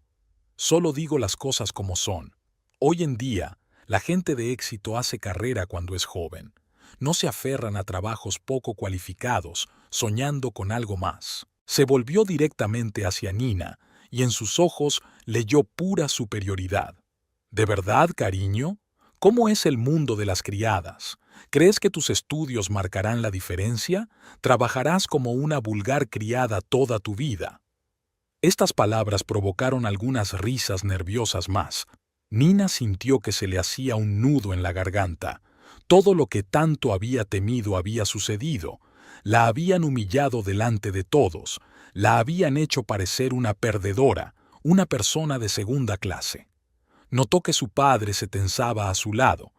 Solo digo las cosas como son. Hoy en día, la gente de éxito hace carrera cuando es joven. No se aferran a trabajos poco cualificados, soñando con algo más. Se volvió directamente hacia Nina, y en sus ojos leyó pura superioridad. ¿De verdad, cariño? ¿Cómo es el mundo de las criadas? ¿Crees que tus estudios marcarán la diferencia? ¿Trabajarás como una vulgar criada toda tu vida? Estas palabras provocaron algunas risas nerviosas más. Nina sintió que se le hacía un nudo en la garganta. Todo lo que tanto había temido había sucedido. La habían humillado delante de todos. La habían hecho parecer una perdedora, una persona de segunda clase. Notó que su padre se tensaba a su lado.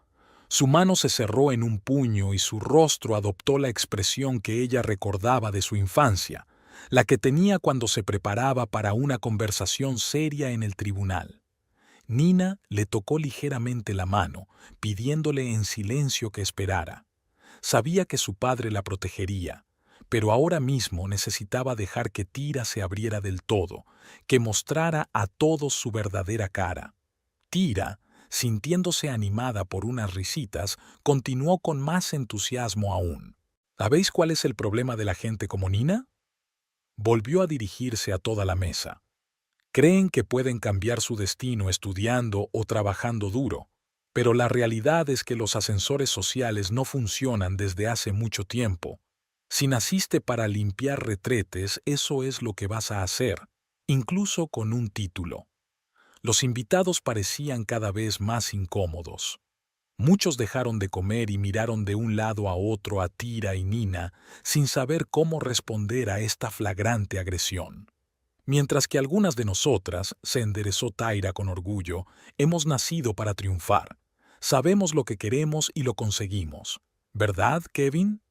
Su mano se cerró en un puño y su rostro adoptó la expresión que ella recordaba de su infancia, la que tenía cuando se preparaba para una conversación seria en el tribunal. Nina le tocó ligeramente la mano, pidiéndole en silencio que esperara. Sabía que su padre la protegería, pero ahora mismo necesitaba dejar que Tira se abriera del todo, que mostrara a todos su verdadera cara. Tira, sintiéndose animada por unas risitas, continuó con más entusiasmo aún. ¿Sabéis cuál es el problema de la gente como Nina? Volvió a dirigirse a toda la mesa. Creen que pueden cambiar su destino estudiando o trabajando duro, pero la realidad es que los ascensores sociales no funcionan desde hace mucho tiempo. Si naciste para limpiar retretes, eso es lo que vas a hacer, incluso con un título. Los invitados parecían cada vez más incómodos. Muchos dejaron de comer y miraron de un lado a otro a Tira y Nina sin saber cómo responder a esta flagrante agresión. Mientras que algunas de nosotras, se enderezó Tyra con orgullo, hemos nacido para triunfar. Sabemos lo que queremos y lo conseguimos. ¿Verdad, Kevin?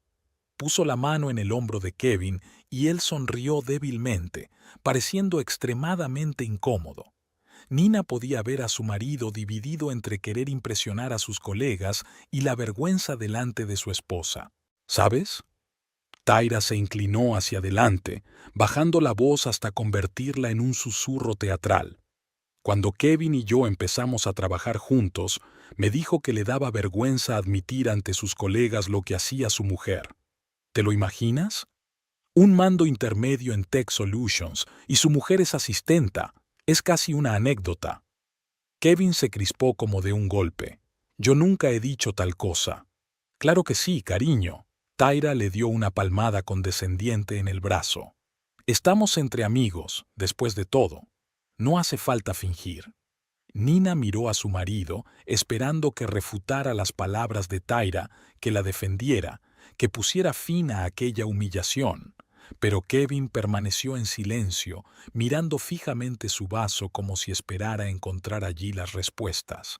Puso la mano en el hombro de Kevin y él sonrió débilmente, pareciendo extremadamente incómodo. Nina podía ver a su marido dividido entre querer impresionar a sus colegas y la vergüenza delante de su esposa. ¿Sabes? Tyra se inclinó hacia adelante, bajando la voz hasta convertirla en un susurro teatral. Cuando Kevin y yo empezamos a trabajar juntos, me dijo que le daba vergüenza admitir ante sus colegas lo que hacía su mujer. ¿Te lo imaginas? Un mando intermedio en Tech Solutions y su mujer es asistenta. Es casi una anécdota. Kevin se crispó como de un golpe. Yo nunca he dicho tal cosa. Claro que sí, cariño. Tyra le dio una palmada condescendiente en el brazo. Estamos entre amigos, después de todo. No hace falta fingir. Nina miró a su marido, esperando que refutara las palabras de Tyra, que la defendiera, que pusiera fin a aquella humillación. Pero Kevin permaneció en silencio, mirando fijamente su vaso como si esperara encontrar allí las respuestas.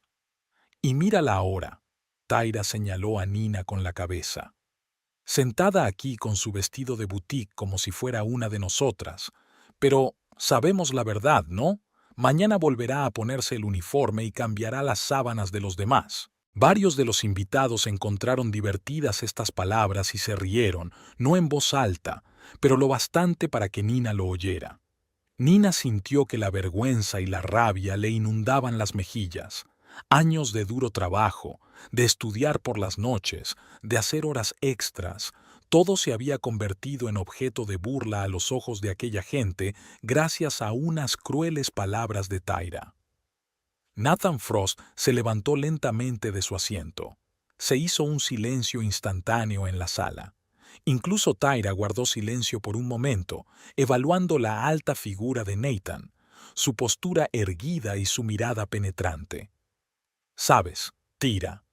Y mírala ahora. Tyra señaló a Nina con la cabeza. Sentada aquí con su vestido de boutique como si fuera una de nosotras. Pero sabemos la verdad, ¿no? Mañana volverá a ponerse el uniforme y cambiará las sábanas de los demás. Varios de los invitados encontraron divertidas estas palabras y se rieron, no en voz alta, pero lo bastante para que Nina lo oyera. Nina sintió que la vergüenza y la rabia le inundaban las mejillas. Años de duro trabajo, de estudiar por las noches, de hacer horas extras, todo se había convertido en objeto de burla a los ojos de aquella gente gracias a unas crueles palabras de Tyra. Nathan Frost se levantó lentamente de su asiento. Se hizo un silencio instantáneo en la sala. Incluso Tyra guardó silencio por un momento, evaluando la alta figura de Nathan, su postura erguida y su mirada penetrante. «Sabes, Tyra»,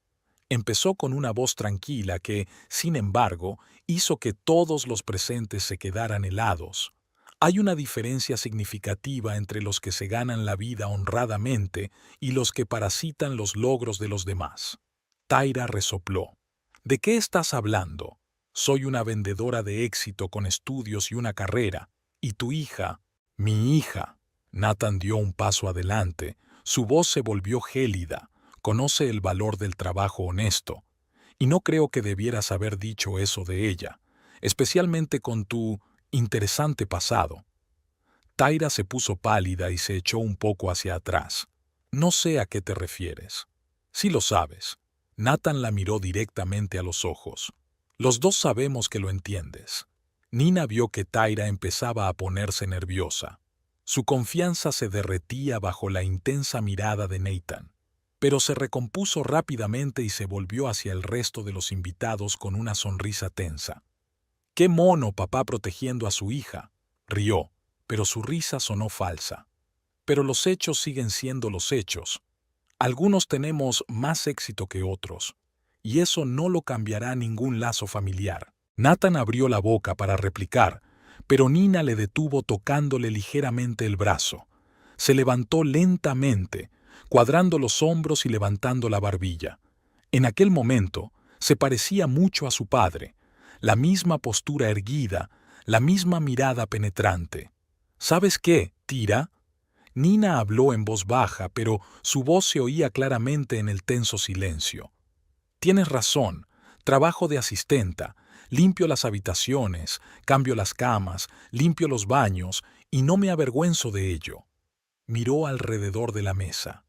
empezó con una voz tranquila que, sin embargo, hizo que todos los presentes se quedaran helados. Hay una diferencia significativa entre los que se ganan la vida honradamente y los que parasitan los logros de los demás. Tyra resopló. «¿De qué estás hablando?» Soy una vendedora de éxito con estudios y una carrera. ¿Y tu hija? Mi hija. Nathan dio un paso adelante. Su voz se volvió gélida. Conoce el valor del trabajo honesto. Y no creo que debieras haber dicho eso de ella, especialmente con tu interesante pasado. Tyra se puso pálida y se echó un poco hacia atrás. No sé a qué te refieres. Sí lo sabes. Nathan la miró directamente a los ojos. Los dos sabemos que lo entiendes. Nina vio que Tyra empezaba a ponerse nerviosa. Su confianza se derretía bajo la intensa mirada de Nathan, pero se recompuso rápidamente y se volvió hacia el resto de los invitados con una sonrisa tensa. ¡Qué mono, papá protegiendo a su hija! Rió, pero su risa sonó falsa. Pero los hechos siguen siendo los hechos. Algunos tenemos más éxito que otros, y eso no lo cambiará ningún lazo familiar. Nathan abrió la boca para replicar, pero Nina le detuvo tocándole ligeramente el brazo. Se levantó lentamente, cuadrando los hombros y levantando la barbilla. En aquel momento, se parecía mucho a su padre, la misma postura erguida, la misma mirada penetrante. ¿Sabes qué, Tyra? Nina habló en voz baja, pero su voz se oía claramente en el tenso silencio. Tienes razón, trabajo de asistenta, limpio las habitaciones, cambio las camas, limpio los baños, y no me avergüenzo de ello. Miró alrededor de la mesa.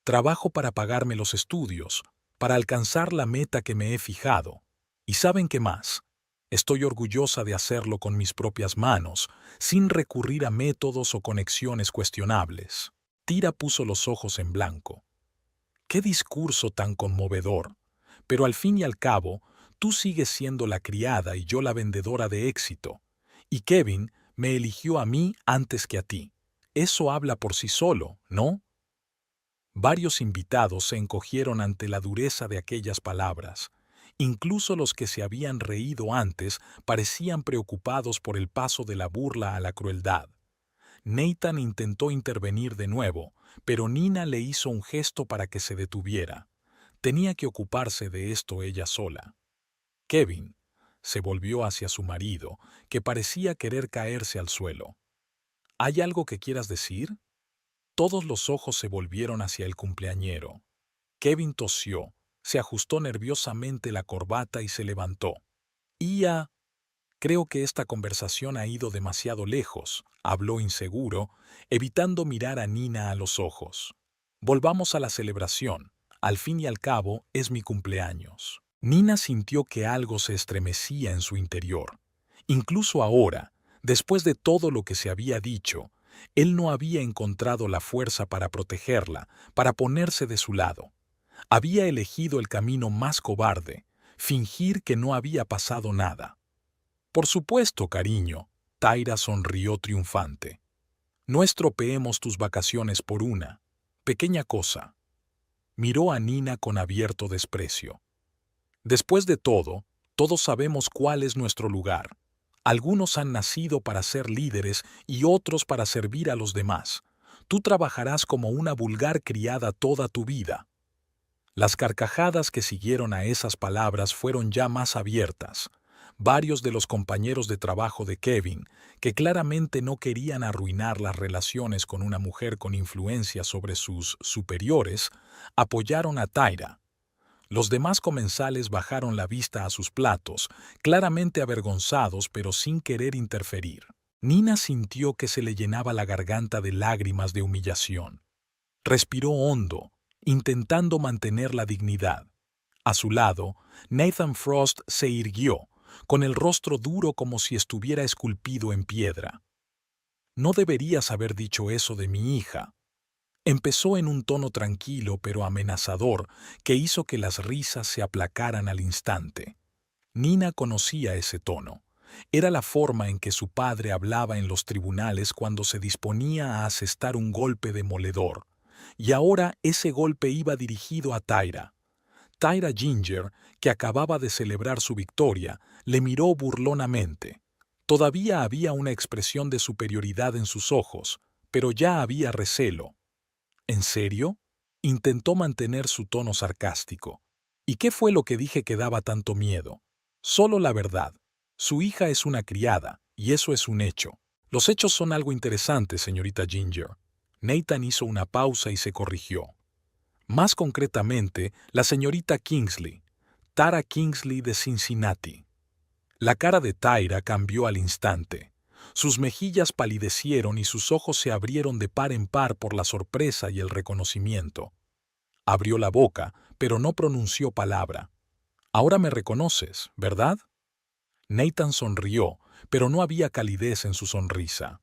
Trabajo para pagarme los estudios, para alcanzar la meta que me he fijado. ¿Y saben qué más? Estoy orgullosa de hacerlo con mis propias manos, sin recurrir a métodos o conexiones cuestionables. Tyra puso los ojos en blanco. ¡Qué discurso tan conmovedor! Pero al fin y al cabo, tú sigues siendo la criada y yo la vendedora de éxito. Y Kevin me eligió a mí antes que a ti. Eso habla por sí solo, ¿no? Varios invitados se encogieron ante la dureza de aquellas palabras. Incluso los que se habían reído antes parecían preocupados por el paso de la burla a la crueldad. Nathan intentó intervenir de nuevo, pero Nina le hizo un gesto para que se detuviera. Tenía que ocuparse de esto ella sola. Kevin se volvió hacia su marido, que parecía querer caerse al suelo. ¿Hay algo que quieras decir? Todos los ojos se volvieron hacia el cumpleañero. Kevin tosió, se ajustó nerviosamente la corbata y se levantó. Creo que esta conversación ha ido demasiado lejos, habló inseguro, evitando mirar a Nina a los ojos. Volvamos a la celebración. Al fin y al cabo, es mi cumpleaños. Nina sintió que algo se estremecía en su interior. Incluso ahora, después de todo lo que se había dicho, él no había encontrado la fuerza para protegerla, para ponerse de su lado. Había elegido el camino más cobarde, fingir que no había pasado nada. Por supuesto, cariño, Tyra sonrió triunfante. No estropeemos tus vacaciones por una pequeña cosa. Miró a Nina con abierto desprecio. Después de todo, todos sabemos cuál es nuestro lugar. Algunos han nacido para ser líderes y otros para servir a los demás. Tú trabajarás como una vulgar criada toda tu vida. Las carcajadas que siguieron a esas palabras fueron ya más abiertas. Varios de los compañeros de trabajo de Kevin, que claramente no querían arruinar las relaciones con una mujer con influencia sobre sus superiores, apoyaron a Tyra. Los demás comensales bajaron la vista a sus platos, claramente avergonzados pero sin querer interferir. Nina sintió que se le llenaba la garganta de lágrimas de humillación. Respiró hondo, intentando mantener la dignidad. A su lado, Nathan Frost se irguió, con el rostro duro como si estuviera esculpido en piedra. No deberías haber dicho eso de mi hija. Empezó en un tono tranquilo pero amenazador que hizo que las risas se aplacaran al instante. Nina conocía ese tono. Era la forma en que su padre hablaba en los tribunales cuando se disponía a asestar un golpe demoledor. Y ahora ese golpe iba dirigido a Tyra. Tyra Ginger, que acababa de celebrar su victoria, le miró burlonamente. Todavía había una expresión de superioridad en sus ojos, pero ya había recelo. ¿En serio? Intentó mantener su tono sarcástico. ¿Y qué fue lo que dije que daba tanto miedo? Solo la verdad. Su hija es una criada, y eso es un hecho. Los hechos son algo interesante, señorita Ginger. Nathan hizo una pausa y se corrigió. Más concretamente, la señorita Kingsley, Tara Kingsley de Cincinnati. La cara de Tyra cambió al instante. Sus mejillas palidecieron y sus ojos se abrieron de par en par por la sorpresa y el reconocimiento. Abrió la boca, pero no pronunció palabra. «Ahora me reconoces, ¿verdad?» Nathan sonrió, pero no había calidez en su sonrisa.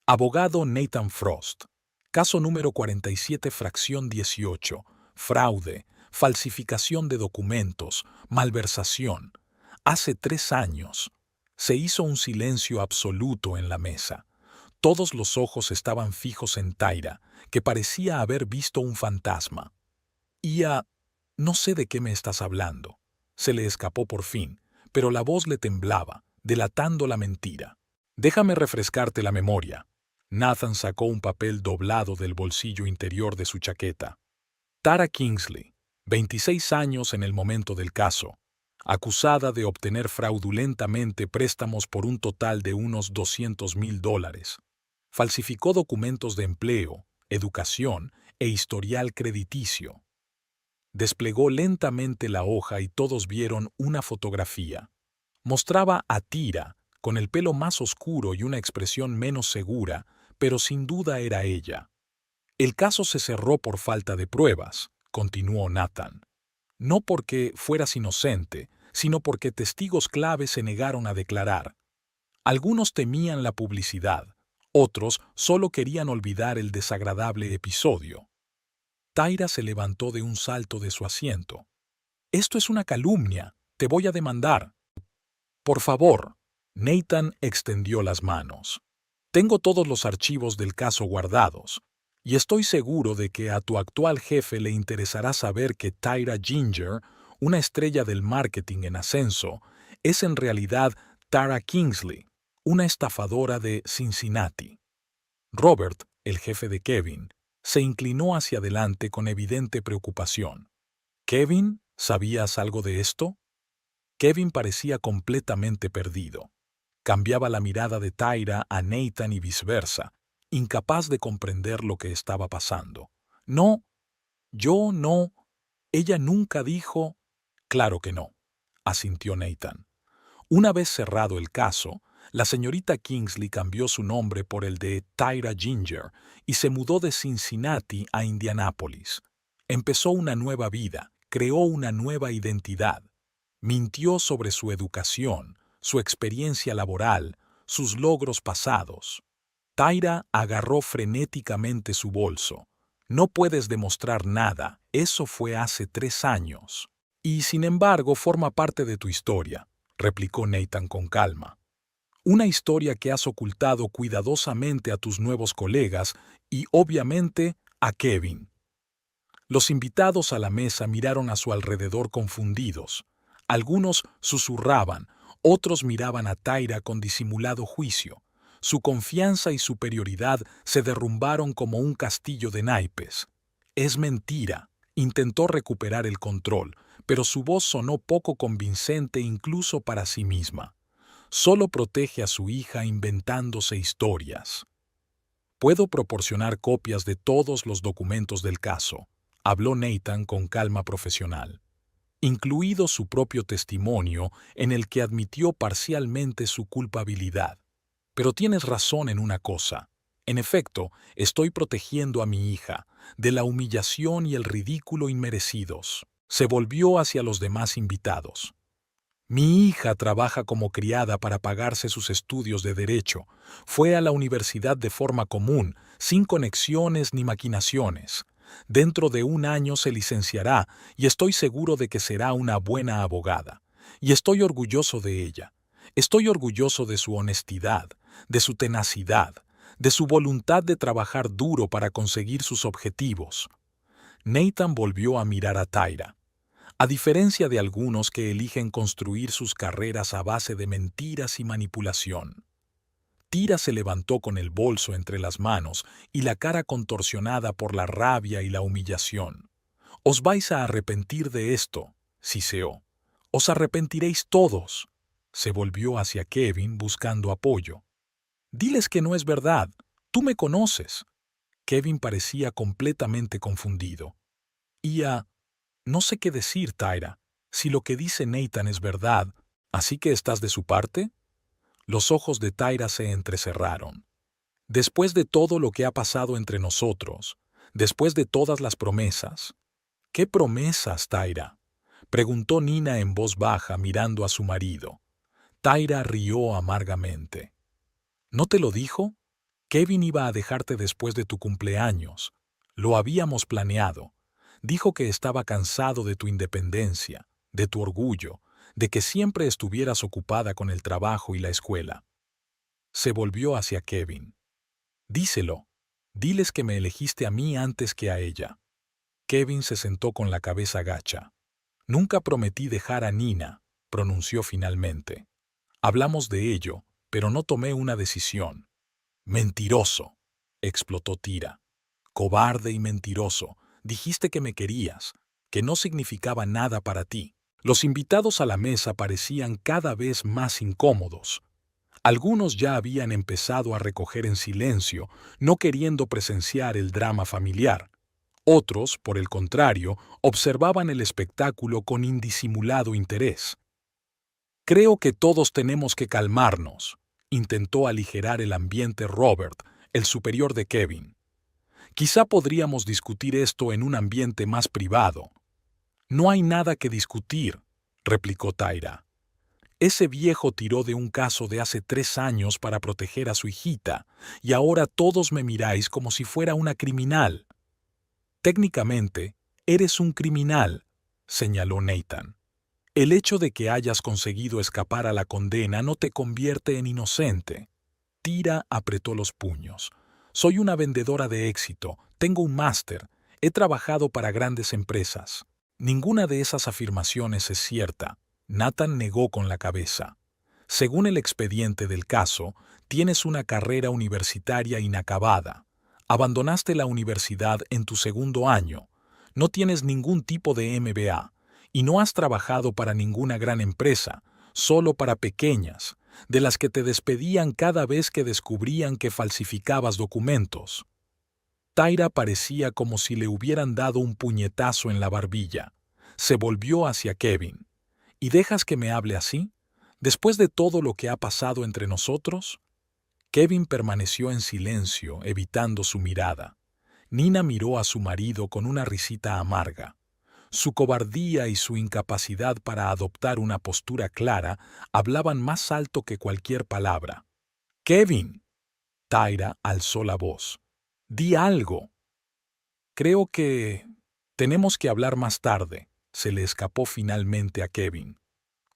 Abogado Nathan Frost. Caso número 47, fracción 18. Fraude, falsificación de documentos, malversación. Hace 3 años. Se hizo un silencio absoluto en la mesa. Todos los ojos estaban fijos en Tyra, que parecía haber visto un fantasma. No sé de qué me estás hablando. Se le escapó por fin, pero la voz le temblaba, delatando la mentira. Déjame refrescarte la memoria. Nathan sacó un papel doblado del bolsillo interior de su chaqueta. Tara Kingsley, 26 años en el momento del caso, acusada de obtener fraudulentamente préstamos por un total de unos $200,000. Falsificó documentos de empleo, educación e historial crediticio. Desplegó lentamente la hoja y todos vieron una fotografía. Mostraba a Tyra, con el pelo más oscuro y una expresión menos segura, pero sin duda era ella. El caso se cerró por falta de pruebas, continuó Nathan. No porque fueras inocente, sino porque testigos clave se negaron a declarar. Algunos temían la publicidad, otros solo querían olvidar el desagradable episodio. Tyra se levantó de un salto de su asiento. «Esto es una calumnia. Te voy a demandar». «Por favor». Nathan extendió las manos. «Tengo todos los archivos del caso guardados, y estoy seguro de que a tu actual jefe le interesará saber que Tyra Ginger, una estrella del marketing en ascenso, es en realidad Tara Kingsley, una estafadora de Cincinnati». Robert, el jefe de Kevin, se inclinó hacia adelante con evidente preocupación. «¿Kevin, sabías algo de esto?» Kevin parecía completamente perdido. Cambiaba la mirada de Tyra a Nathan y viceversa, incapaz de comprender lo que estaba pasando. «No, yo no. Ella nunca dijo...» «Claro que no», asintió Nathan. Una vez cerrado el caso, la señorita Kingsley cambió su nombre por el de Tyra Ginger y se mudó de Cincinnati a Indianápolis. Empezó una nueva vida, creó una nueva identidad. Mintió sobre su educación, su experiencia laboral, sus logros pasados. Tyra agarró frenéticamente su bolso. «No puedes demostrar nada, eso fue hace 3 años. Y sin embargo forma parte de tu historia», replicó Nathan con calma. «Una historia que has ocultado cuidadosamente a tus nuevos colegas y, obviamente, a Kevin». Los invitados a la mesa miraron a su alrededor confundidos. Algunos susurraban, otros miraban a Tyra con disimulado juicio. Su confianza y superioridad se derrumbaron como un castillo de naipes. «Es mentira», intentó recuperar el control, pero su voz sonó poco convincente incluso para sí misma. «Solo protege a su hija inventándose historias». «Puedo proporcionar copias de todos los documentos del caso», habló Nathan con calma profesional, incluido su propio testimonio en el que admitió parcialmente su culpabilidad. «Pero tienes razón en una cosa. En efecto, estoy protegiendo a mi hija de la humillación y el ridículo inmerecidos». Se volvió hacia los demás invitados. «Mi hija trabaja como criada para pagarse sus estudios de derecho. Fue a la universidad de forma común, sin conexiones ni maquinaciones. Dentro de 1 año se licenciará y estoy seguro de que será una buena abogada. Y estoy orgulloso de ella. Estoy orgulloso de su honestidad, de su tenacidad, de su voluntad de trabajar duro para conseguir sus objetivos». Nathan volvió a mirar a Tyra. A diferencia de algunos que eligen construir sus carreras a base de mentiras y manipulación. Tyra se levantó con el bolso entre las manos y la cara contorsionada por la rabia y la humillación. «Os vais a arrepentir de esto», siseó. Os arrepentiréis todos. Se volvió hacia Kevin buscando apoyo. Diles que no es verdad. Tú me conoces. Kevin parecía completamente confundido. No sé qué decir, Tyra. Si lo que dice Nathan es verdad, ¿así que estás de su parte? Los ojos de Tyra se entrecerraron. Después de todo lo que ha pasado entre nosotros, después de todas las promesas. ¿Qué promesas, Tyra?, preguntó Nina en voz baja mirando a su marido. Tyra rió amargamente. ¿No te lo dijo? Kevin iba a dejarte después de tu cumpleaños. Lo habíamos planeado. Dijo que estaba cansado de tu independencia, de tu orgullo, de que siempre estuvieras ocupada con el trabajo y la escuela. Se volvió hacia Kevin. Díselo. Diles que me elegiste a mí antes que a ella. Kevin se sentó con la cabeza gacha. Nunca prometí dejar a Nina, pronunció finalmente. Hablamos de ello, pero no tomé una decisión. Mentiroso, explotó Tyra. Cobarde y mentiroso. Dijiste que me querías, que no significaba nada para ti. Los invitados a la mesa parecían cada vez más incómodos. Algunos ya habían empezado a recoger en silencio, no queriendo presenciar el drama familiar. Otros, por el contrario, observaban el espectáculo con indisimulado interés. Creo que todos tenemos que calmarnos, intentó aligerar el ambiente Robert, el superior de Kevin. Quizá podríamos discutir esto en un ambiente más privado. No hay nada que discutir, replicó Tyra. Ese viejo tiró de un caso de hace 3 años para proteger a su hijita, y ahora todos me miráis como si fuera una criminal. Técnicamente, eres un criminal, señaló Nathan. El hecho de que hayas conseguido escapar a la condena no te convierte en inocente. Tyra apretó los puños. Soy una vendedora de éxito, tengo un máster, he trabajado para grandes empresas. Ninguna de esas afirmaciones es cierta. Nathan negó con la cabeza. Según el expediente del caso, tienes una carrera universitaria inacabada. Abandonaste la universidad en tu 2.º año. No tienes ningún tipo de MBA. Y no has trabajado para ninguna gran empresa, solo para pequeñas, de las que te despedían cada vez que descubrían que falsificabas documentos. Tyra parecía como si le hubieran dado un puñetazo en la barbilla. Se volvió hacia Kevin. ¿Y dejas que me hable así? ¿Después de todo lo que ha pasado entre nosotros? Kevin permaneció en silencio, evitando su mirada. Nina miró a su marido con una risita amarga. Su cobardía y su incapacidad para adoptar una postura clara hablaban más alto que cualquier palabra. «¡Kevin!», Tyra alzó la voz. «¡Di algo!». «Creo que tenemos que hablar más tarde», se le escapó finalmente a Kevin.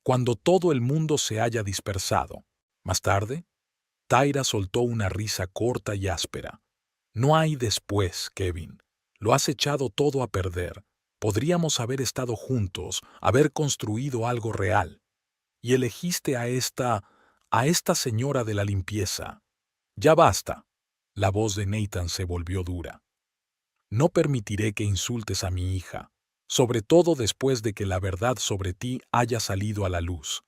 «Cuando todo el mundo se haya dispersado». «¿Más tarde?». Tyra soltó una risa corta y áspera. «No hay después, Kevin. Lo has echado todo a perder. Podríamos haber estado juntos, haber construido algo real. Y elegiste a esta señora de la limpieza. Ya basta». La voz de Nathan se volvió dura. «No permitiré que insultes a mi hija, sobre todo después de que la verdad sobre ti haya salido a la luz.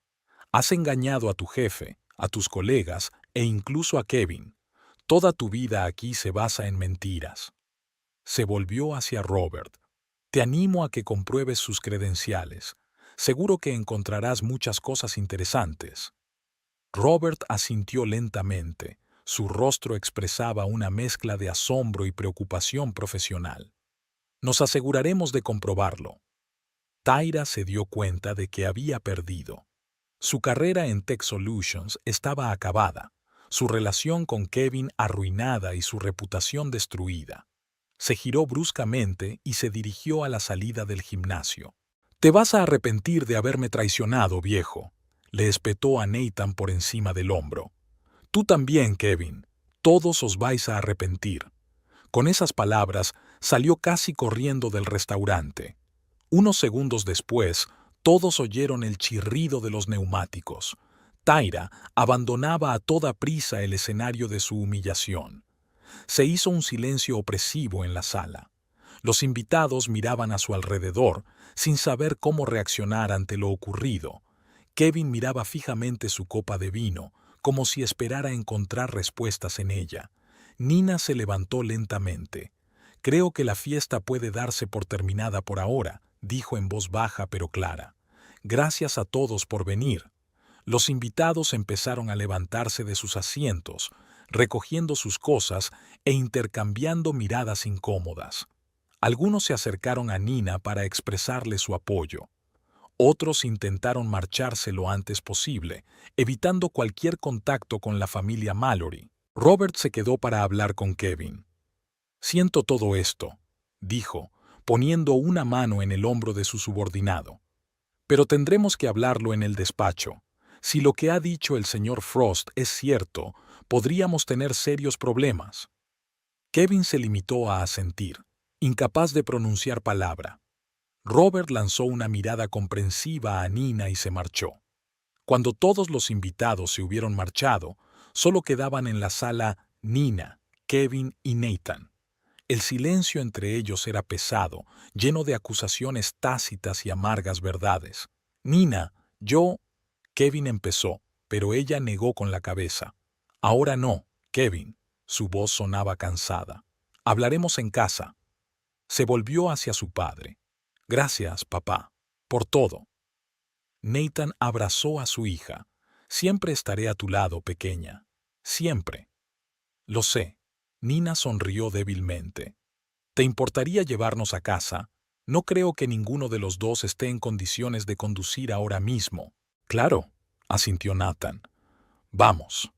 Has engañado a tu jefe, a tus colegas e incluso a Kevin. Toda tu vida aquí se basa en mentiras». Se volvió hacia Robert. «Te animo a que compruebes sus credenciales. Seguro que encontrarás muchas cosas interesantes». Robert asintió lentamente. Su rostro expresaba una mezcla de asombro y preocupación profesional. «Nos aseguraremos de comprobarlo». Tyra se dio cuenta de que había perdido. Su carrera en Tech Solutions estaba acabada, su relación con Kevin arruinada y su reputación destruida. Se giró bruscamente y se dirigió a la salida del gimnasio. «Te vas a arrepentir de haberme traicionado, viejo», le espetó a Nathan por encima del hombro. «Tú también, Kevin. Todos os vais a arrepentir». Con esas palabras, salió casi corriendo del restaurante. Unos segundos después, todos oyeron el chirrido de los neumáticos. Tyra abandonaba a toda prisa el escenario de su humillación. Se hizo un silencio opresivo en la sala. Los invitados miraban a su alrededor, sin saber cómo reaccionar ante lo ocurrido. Kevin miraba fijamente su copa de vino, como si esperara encontrar respuestas en ella. Nina se levantó lentamente. «Creo que la fiesta puede darse por terminada por ahora», dijo en voz baja pero clara. «Gracias a todos por venir». Los invitados empezaron a levantarse de sus asientos, recogiendo sus cosas e intercambiando miradas incómodas. Algunos se acercaron a Nina para expresarle su apoyo. Otros intentaron marcharse lo antes posible, evitando cualquier contacto con la familia Mallory. Robert se quedó para hablar con Kevin. «Siento todo esto», dijo, poniendo una mano en el hombro de su subordinado. «Pero tendremos que hablarlo en el despacho. Si lo que ha dicho el señor Frost es cierto, podríamos tener serios problemas». Kevin se limitó a asentir, incapaz de pronunciar palabra. Robert lanzó una mirada comprensiva a Nina y se marchó. Cuando todos los invitados se hubieron marchado, solo quedaban en la sala Nina, Kevin y Nathan. El silencio entre ellos era pesado, lleno de acusaciones tácitas y amargas verdades. «Nina, yo...» Kevin empezó, pero ella negó con la cabeza. «Ahora no, Kevin». Su voz sonaba cansada. «Hablaremos en casa». Se volvió hacia su padre. «Gracias, papá, por todo». Nathan abrazó a su hija. «Siempre estaré a tu lado, pequeña. Siempre». «Lo sé». Nina sonrió débilmente. «¿Te importaría llevarnos a casa? No creo que ninguno de los dos esté en condiciones de conducir ahora mismo». «Claro», asintió Nathan. «Vamos».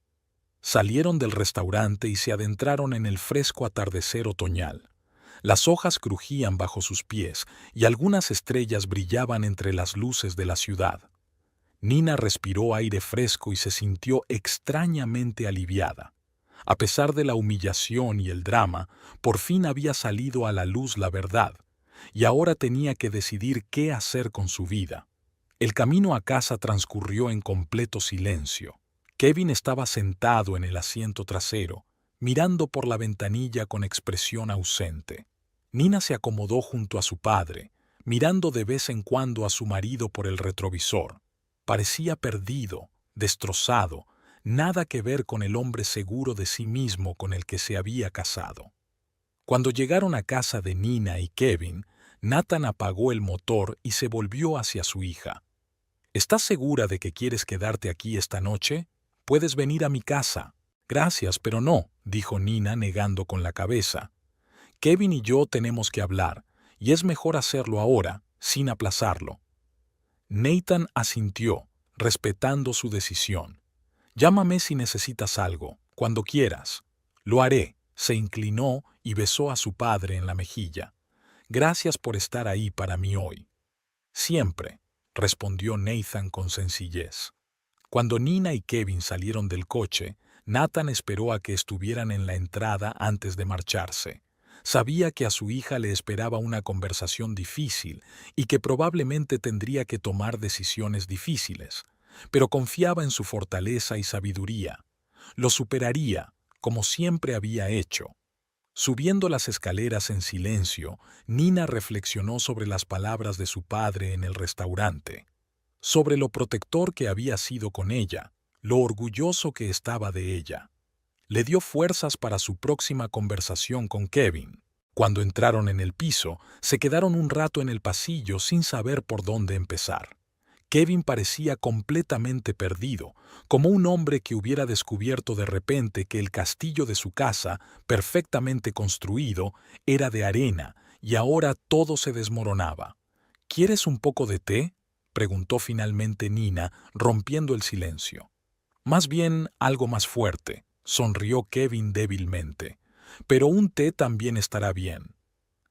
Salieron del restaurante y se adentraron en el fresco atardecer otoñal. Las hojas crujían bajo sus pies y algunas estrellas brillaban entre las luces de la ciudad. Nina respiró aire fresco y se sintió extrañamente aliviada. A pesar de la humillación y el drama, por fin había salido a la luz la verdad, y ahora tenía que decidir qué hacer con su vida. El camino a casa transcurrió en completo silencio. Kevin estaba sentado en el asiento trasero, mirando por la ventanilla con expresión ausente. Nina se acomodó junto a su padre, mirando de vez en cuando a su marido por el retrovisor. Parecía perdido, destrozado, nada que ver con el hombre seguro de sí mismo con el que se había casado. Cuando llegaron a casa de Nina y Kevin, Nathan apagó el motor y se volvió hacia su hija. «¿Estás segura de que quieres quedarte aquí esta noche? Puedes venir a mi casa». «Gracias, pero no», dijo Nina negando con la cabeza. «Kevin y yo tenemos que hablar, y es mejor hacerlo ahora, sin aplazarlo». Nathan asintió, respetando su decisión. «Llámame si necesitas algo, cuando quieras». «Lo haré», se inclinó y besó a su padre en la mejilla. «Gracias por estar ahí para mí hoy». «Siempre», respondió Nathan con sencillez. Cuando Nina y Kevin salieron del coche, Nathan esperó a que estuvieran en la entrada antes de marcharse. Sabía que a su hija le esperaba una conversación difícil y que probablemente tendría que tomar decisiones difíciles, pero confiaba en su fortaleza y sabiduría. Lo superaría, como siempre había hecho. Subiendo las escaleras en silencio, Nina reflexionó sobre las palabras de su padre en el restaurante, sobre lo protector que había sido con ella, lo orgulloso que estaba de ella. Le dio fuerzas para su próxima conversación con Kevin. Cuando entraron en el piso, se quedaron un rato en el pasillo sin saber por dónde empezar. Kevin parecía completamente perdido, como un hombre que hubiera descubierto de repente que el castillo de su casa, perfectamente construido, era de arena y ahora todo se desmoronaba. «¿Quieres un poco de té?», preguntó finalmente Nina, rompiendo el silencio. «Más bien algo más fuerte», sonrió Kevin débilmente. «Pero un té también estará bien».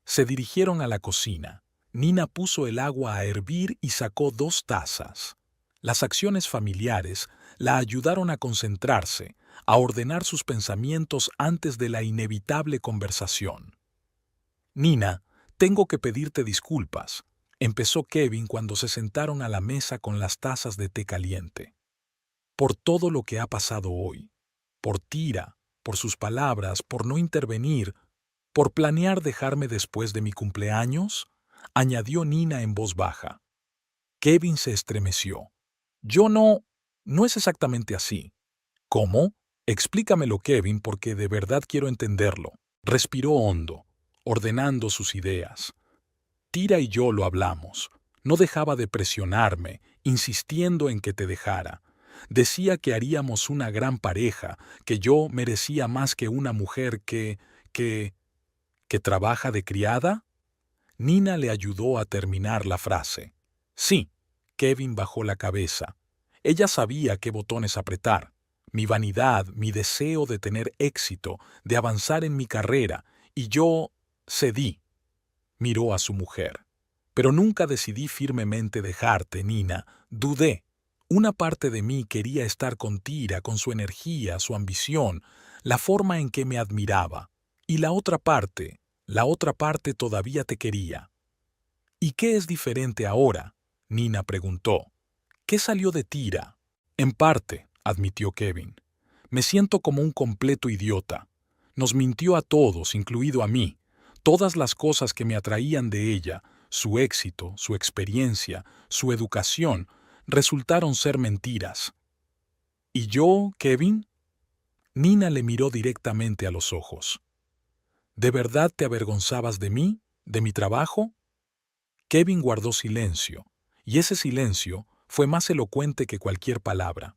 Se dirigieron a la cocina. Nina puso el agua a hervir y sacó 2 tazas. Las acciones familiares la ayudaron a concentrarse, a ordenar sus pensamientos antes de la inevitable conversación. «Nina, tengo que pedirte disculpas», empezó Kevin cuando se sentaron a la mesa con las tazas de té caliente. «Por todo lo que ha pasado hoy. Por Tira, por sus palabras, por no intervenir». ¿Por planear dejarme después de mi cumpleaños?, añadió Nina en voz baja. Kevin se estremeció. Yo no es exactamente así. ¿Cómo? Explícamelo, Kevin, porque de verdad quiero entenderlo. Respiró hondo, ordenando sus ideas. Tira y yo lo hablamos. No dejaba de presionarme, insistiendo en que te dejara. Decía que haríamos una gran pareja, que yo merecía más que una mujer que trabaja de criada. Nina le ayudó a terminar la frase. Sí, Kevin bajó la cabeza. Ella sabía qué botones apretar. Mi vanidad, mi deseo de tener éxito, de avanzar en mi carrera, y yo cedí. Miró a su mujer. Pero nunca decidí firmemente dejarte, Nina. Dudé. Una parte de mí quería estar con Tira, con su energía, su ambición, la forma en que me admiraba. Y la otra parte todavía te quería. ¿Y qué es diferente ahora?, Nina preguntó. ¿Qué salió de Tira? En parte, admitió Kevin. Me siento como un completo idiota. Nos mintió a todos, incluido a mí. Todas las cosas que me atraían de ella, su éxito, su experiencia, su educación, resultaron ser mentiras. ¿Y yo, Kevin? Nina le miró directamente a los ojos. ¿De verdad te avergonzabas de mí, de mi trabajo? Kevin guardó silencio, y ese silencio fue más elocuente que cualquier palabra.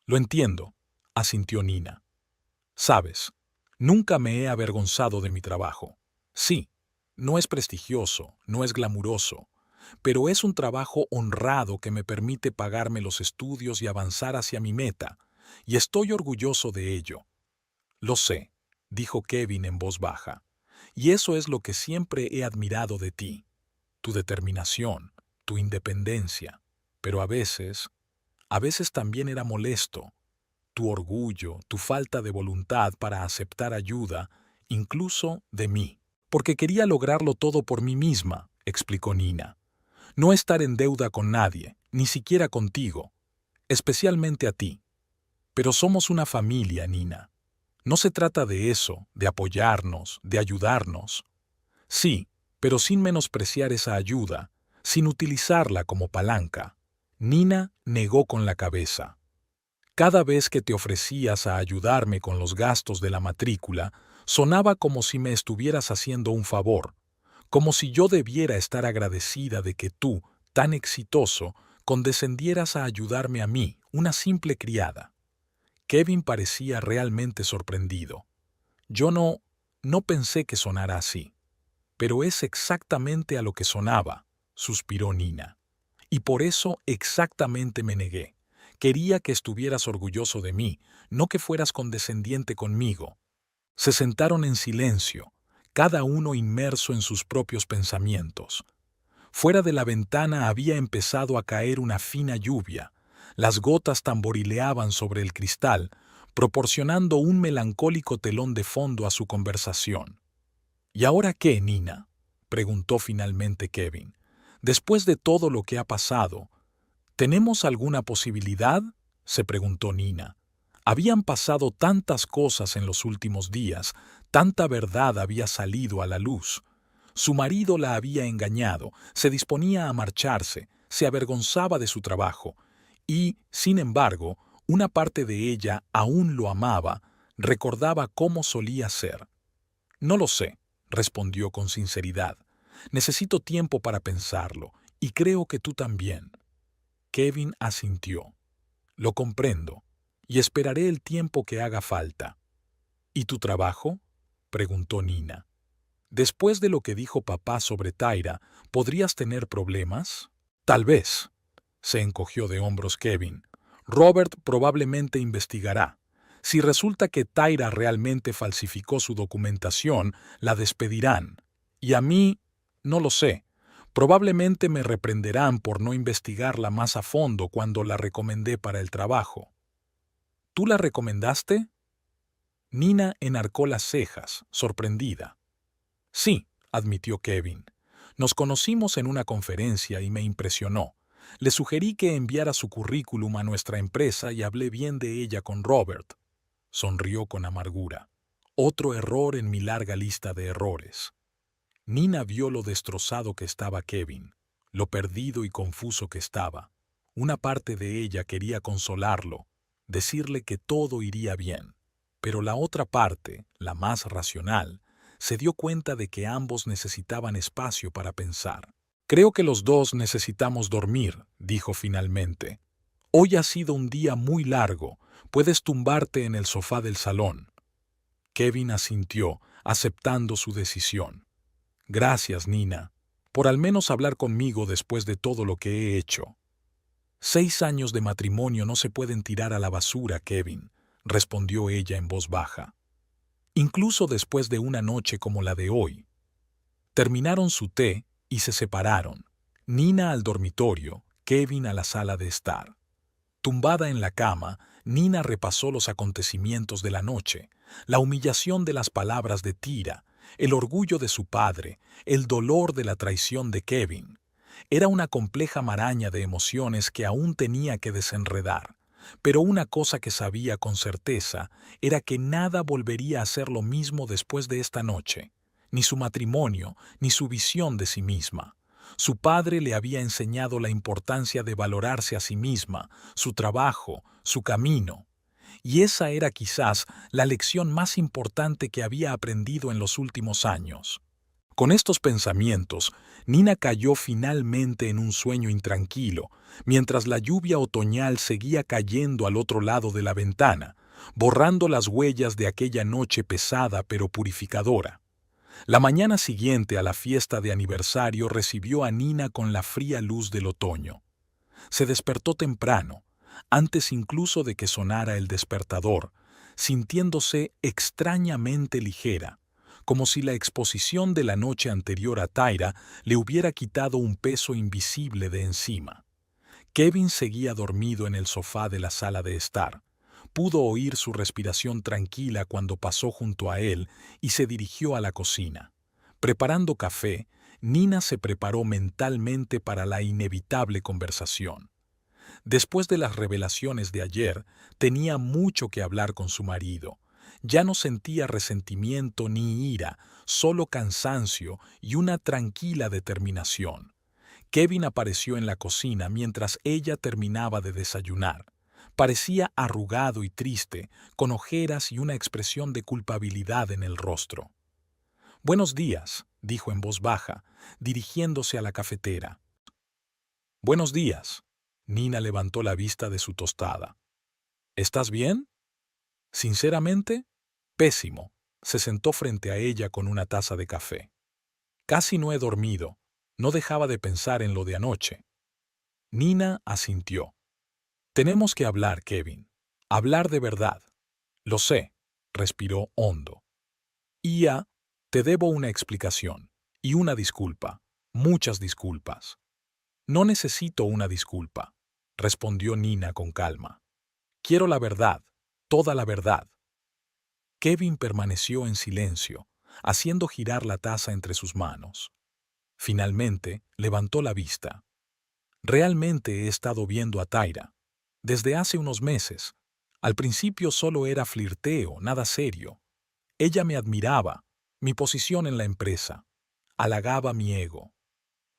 Lo entiendo, asintió Nina. Sabes, nunca me he avergonzado de mi trabajo. Sí, no es prestigioso, no es glamuroso, pero es un trabajo honrado que me permite pagarme los estudios y avanzar hacia mi meta, y estoy orgulloso de ello. Lo sé, dijo Kevin en voz baja, y eso es lo que siempre he admirado de ti, tu determinación, tu independencia, pero a veces también era molesto, tu orgullo, tu falta de voluntad para aceptar ayuda, incluso de mí. Porque quería lograrlo todo por mí misma, explicó Nina. No estar en deuda con nadie, ni siquiera contigo, especialmente a ti. Pero somos una familia, Nina. No se trata de eso, de apoyarnos, de ayudarnos. Sí, pero sin menospreciar esa ayuda, sin utilizarla como palanca. Nina negó con la cabeza. Cada vez que te ofrecías a ayudarme con los gastos de la matrícula, sonaba como si me estuvieras haciendo un favor, como si yo debiera estar agradecida de que tú, tan exitoso, condescendieras a ayudarme a mí, una simple criada. Kevin parecía realmente sorprendido. Yo no pensé que sonara así. Pero es exactamente a lo que sonaba, suspiró Nina. Y por eso exactamente me negué. Quería que estuvieras orgulloso de mí, no que fueras condescendiente conmigo. Se sentaron en silencio, cada uno inmerso en sus propios pensamientos. Fuera de la ventana había empezado a caer una fina lluvia. Las gotas tamborileaban sobre el cristal, proporcionando un melancólico telón de fondo a su conversación. ¿Y ahora qué, Nina?, preguntó finalmente Kevin. Después de todo lo que ha pasado, ¿tenemos alguna posibilidad?, se preguntó Nina. Habían pasado tantas cosas en los últimos días, tanta verdad había salido a la luz. Su marido la había engañado, se disponía a marcharse, se avergonzaba de su trabajo, y, sin embargo, una parte de ella aún lo amaba, recordaba cómo solía ser. No lo sé, respondió con sinceridad. Necesito tiempo para pensarlo, y creo que tú también. Kevin asintió. Lo comprendo, y esperaré el tiempo que haga falta. ¿Y tu trabajo?, preguntó Nina. Después de lo que dijo papá sobre Tyra, ¿podrías tener problemas? Tal vez, se encogió de hombros Kevin. Robert probablemente investigará. Si resulta que Tyra realmente falsificó su documentación, la despedirán. Y a mí, no lo sé. Probablemente me reprenderán por no investigarla más a fondo cuando la recomendé para el trabajo. ¿Tú la recomendaste? Nina enarcó las cejas, sorprendida. Sí, admitió Kevin. Nos conocimos en una conferencia y me impresionó. Le sugerí que enviara su currículum a nuestra empresa y hablé bien de ella con Robert. Sonrió con amargura. Otro error en mi larga lista de errores. Nina vio lo destrozado que estaba Kevin, lo perdido y confuso que estaba. Una parte de ella quería consolarlo, decirle que todo iría bien. Pero la otra parte, la más racional, se dio cuenta de que ambos necesitaban espacio para pensar. Creo que los dos necesitamos dormir, dijo finalmente. Hoy ha sido un día muy largo, puedes tumbarte en el sofá del salón. Kevin asintió, aceptando su decisión. Gracias, Nina, por al menos hablar conmigo después de todo lo que he hecho. 6 años de matrimonio no se pueden tirar a la basura, Kevin, respondió ella en voz baja. Incluso después de una noche como la de hoy. Terminaron su té y se separaron. Nina al dormitorio, Kevin a la sala de estar. Tumbada en la cama, Nina repasó los acontecimientos de la noche, la humillación de las palabras de Tyra, el orgullo de su padre, el dolor de la traición de Kevin. Era una compleja maraña de emociones que aún tenía que desenredar, pero una cosa que sabía con certeza era que nada volvería a ser lo mismo después de esta noche, ni su matrimonio, ni su visión de sí misma. Su padre le había enseñado la importancia de valorarse a sí misma, su trabajo, su camino. Y esa era quizás la lección más importante que había aprendido en los últimos años. Con estos pensamientos, Nina cayó finalmente en un sueño intranquilo, mientras la lluvia otoñal seguía cayendo al otro lado de la ventana, borrando las huellas de aquella noche pesada pero purificadora. La mañana siguiente a la fiesta de aniversario recibió a Nina con la fría luz del otoño. Se despertó temprano, antes incluso de que sonara el despertador, sintiéndose extrañamente ligera, como si la exposición de la noche anterior a Tyra le hubiera quitado un peso invisible de encima. Kevin seguía dormido en el sofá de la sala de estar. Pudo oír su respiración tranquila cuando pasó junto a él y se dirigió a la cocina. Preparando café, Nina se preparó mentalmente para la inevitable conversación. Después de las revelaciones de ayer, tenía mucho que hablar con su marido. Ya no sentía resentimiento ni ira, solo cansancio y una tranquila determinación. Kevin apareció en la cocina mientras ella terminaba de desayunar. Parecía arrugado y triste, con ojeras y una expresión de culpabilidad en el rostro. «Buenos días», dijo en voz baja, dirigiéndose a la cafetera. «Buenos días». Nina levantó la vista de su tostada. «¿Estás bien?» «Sinceramente, pésimo». Se sentó frente a ella con una taza de café. «Casi no he dormido. No dejaba de pensar en lo de anoche». Nina asintió. «Tenemos que hablar, Kevin. Hablar de verdad». «Lo sé», respiró hondo. «Y ya, te debo una explicación. Y una disculpa. Muchas disculpas». «No necesito una disculpa», respondió Nina con calma. «Quiero la verdad, toda la verdad». Kevin permaneció en silencio, haciendo girar la taza entre sus manos. Finalmente, levantó la vista. «Realmente he estado viendo a Tyra. Desde hace unos meses. Al principio solo era flirteo, nada serio. Ella me admiraba, mi posición en la empresa. Halagaba mi ego.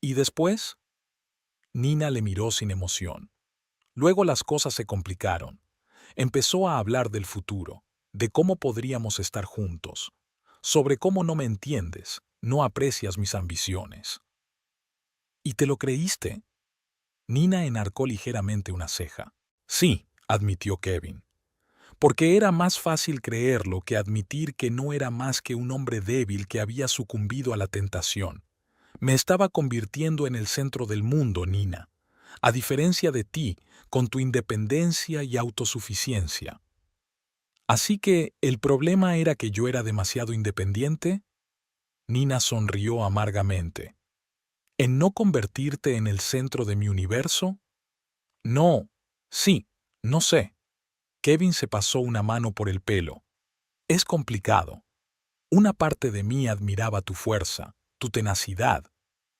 ¿Y después?» Nina le miró sin emoción. Luego las cosas se complicaron. Empezó a hablar del futuro, de cómo podríamos estar juntos, sobre cómo no me entiendes, no aprecias mis ambiciones. ¿Y te lo creíste? Nina enarcó ligeramente una ceja. Sí, admitió Kevin. Porque era más fácil creerlo que admitir que no era más que un hombre débil que había sucumbido a la tentación. Me estaba convirtiendo en el centro del mundo, Nina. A diferencia de ti, con tu independencia y autosuficiencia. Así que, ¿el problema era que yo era demasiado independiente? Nina sonrió amargamente. ¿En no convertirte en el centro de mi universo? No, sí, no sé. Kevin se pasó una mano por el pelo. Es complicado. Una parte de mí admiraba tu fuerza, tu tenacidad,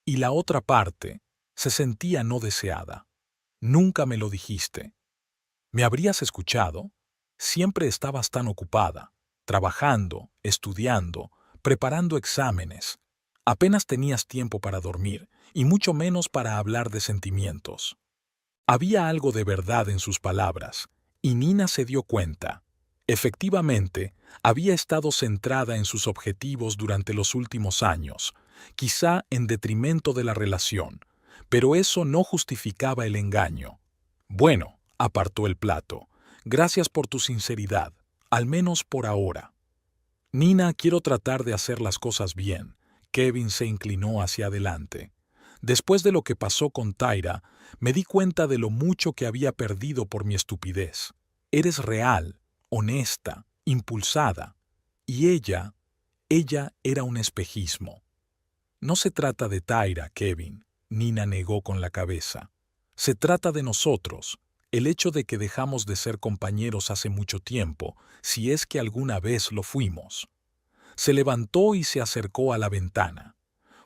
y la otra parte se sentía no deseada. Nunca me lo dijiste. ¿Me habrías escuchado? Siempre estabas tan ocupada. trabajando, estudiando, preparando exámenes. Apenas tenías tiempo para dormir, y mucho menos para hablar de sentimientos. Había algo de verdad en sus palabras, y Nina se dio cuenta. Efectivamente, había estado centrada en sus objetivos durante los últimos años, quizá en detrimento de la relación, pero eso no justificaba el engaño. Bueno, apartó el plato. Gracias por tu sinceridad, al menos por ahora. Nina, quiero tratar de hacer las cosas bien. Kevin se inclinó hacia adelante. Después de lo que pasó con Tyra, me di cuenta de lo mucho que había perdido por mi estupidez. Eres real, honesta, impulsada. Y ella era un espejismo. No se trata de Tyra, Kevin, Nina negó con la cabeza. Se trata de nosotros, el hecho de que dejamos de ser compañeros hace mucho tiempo, si es que alguna vez lo fuimos. Se levantó y se acercó a la ventana.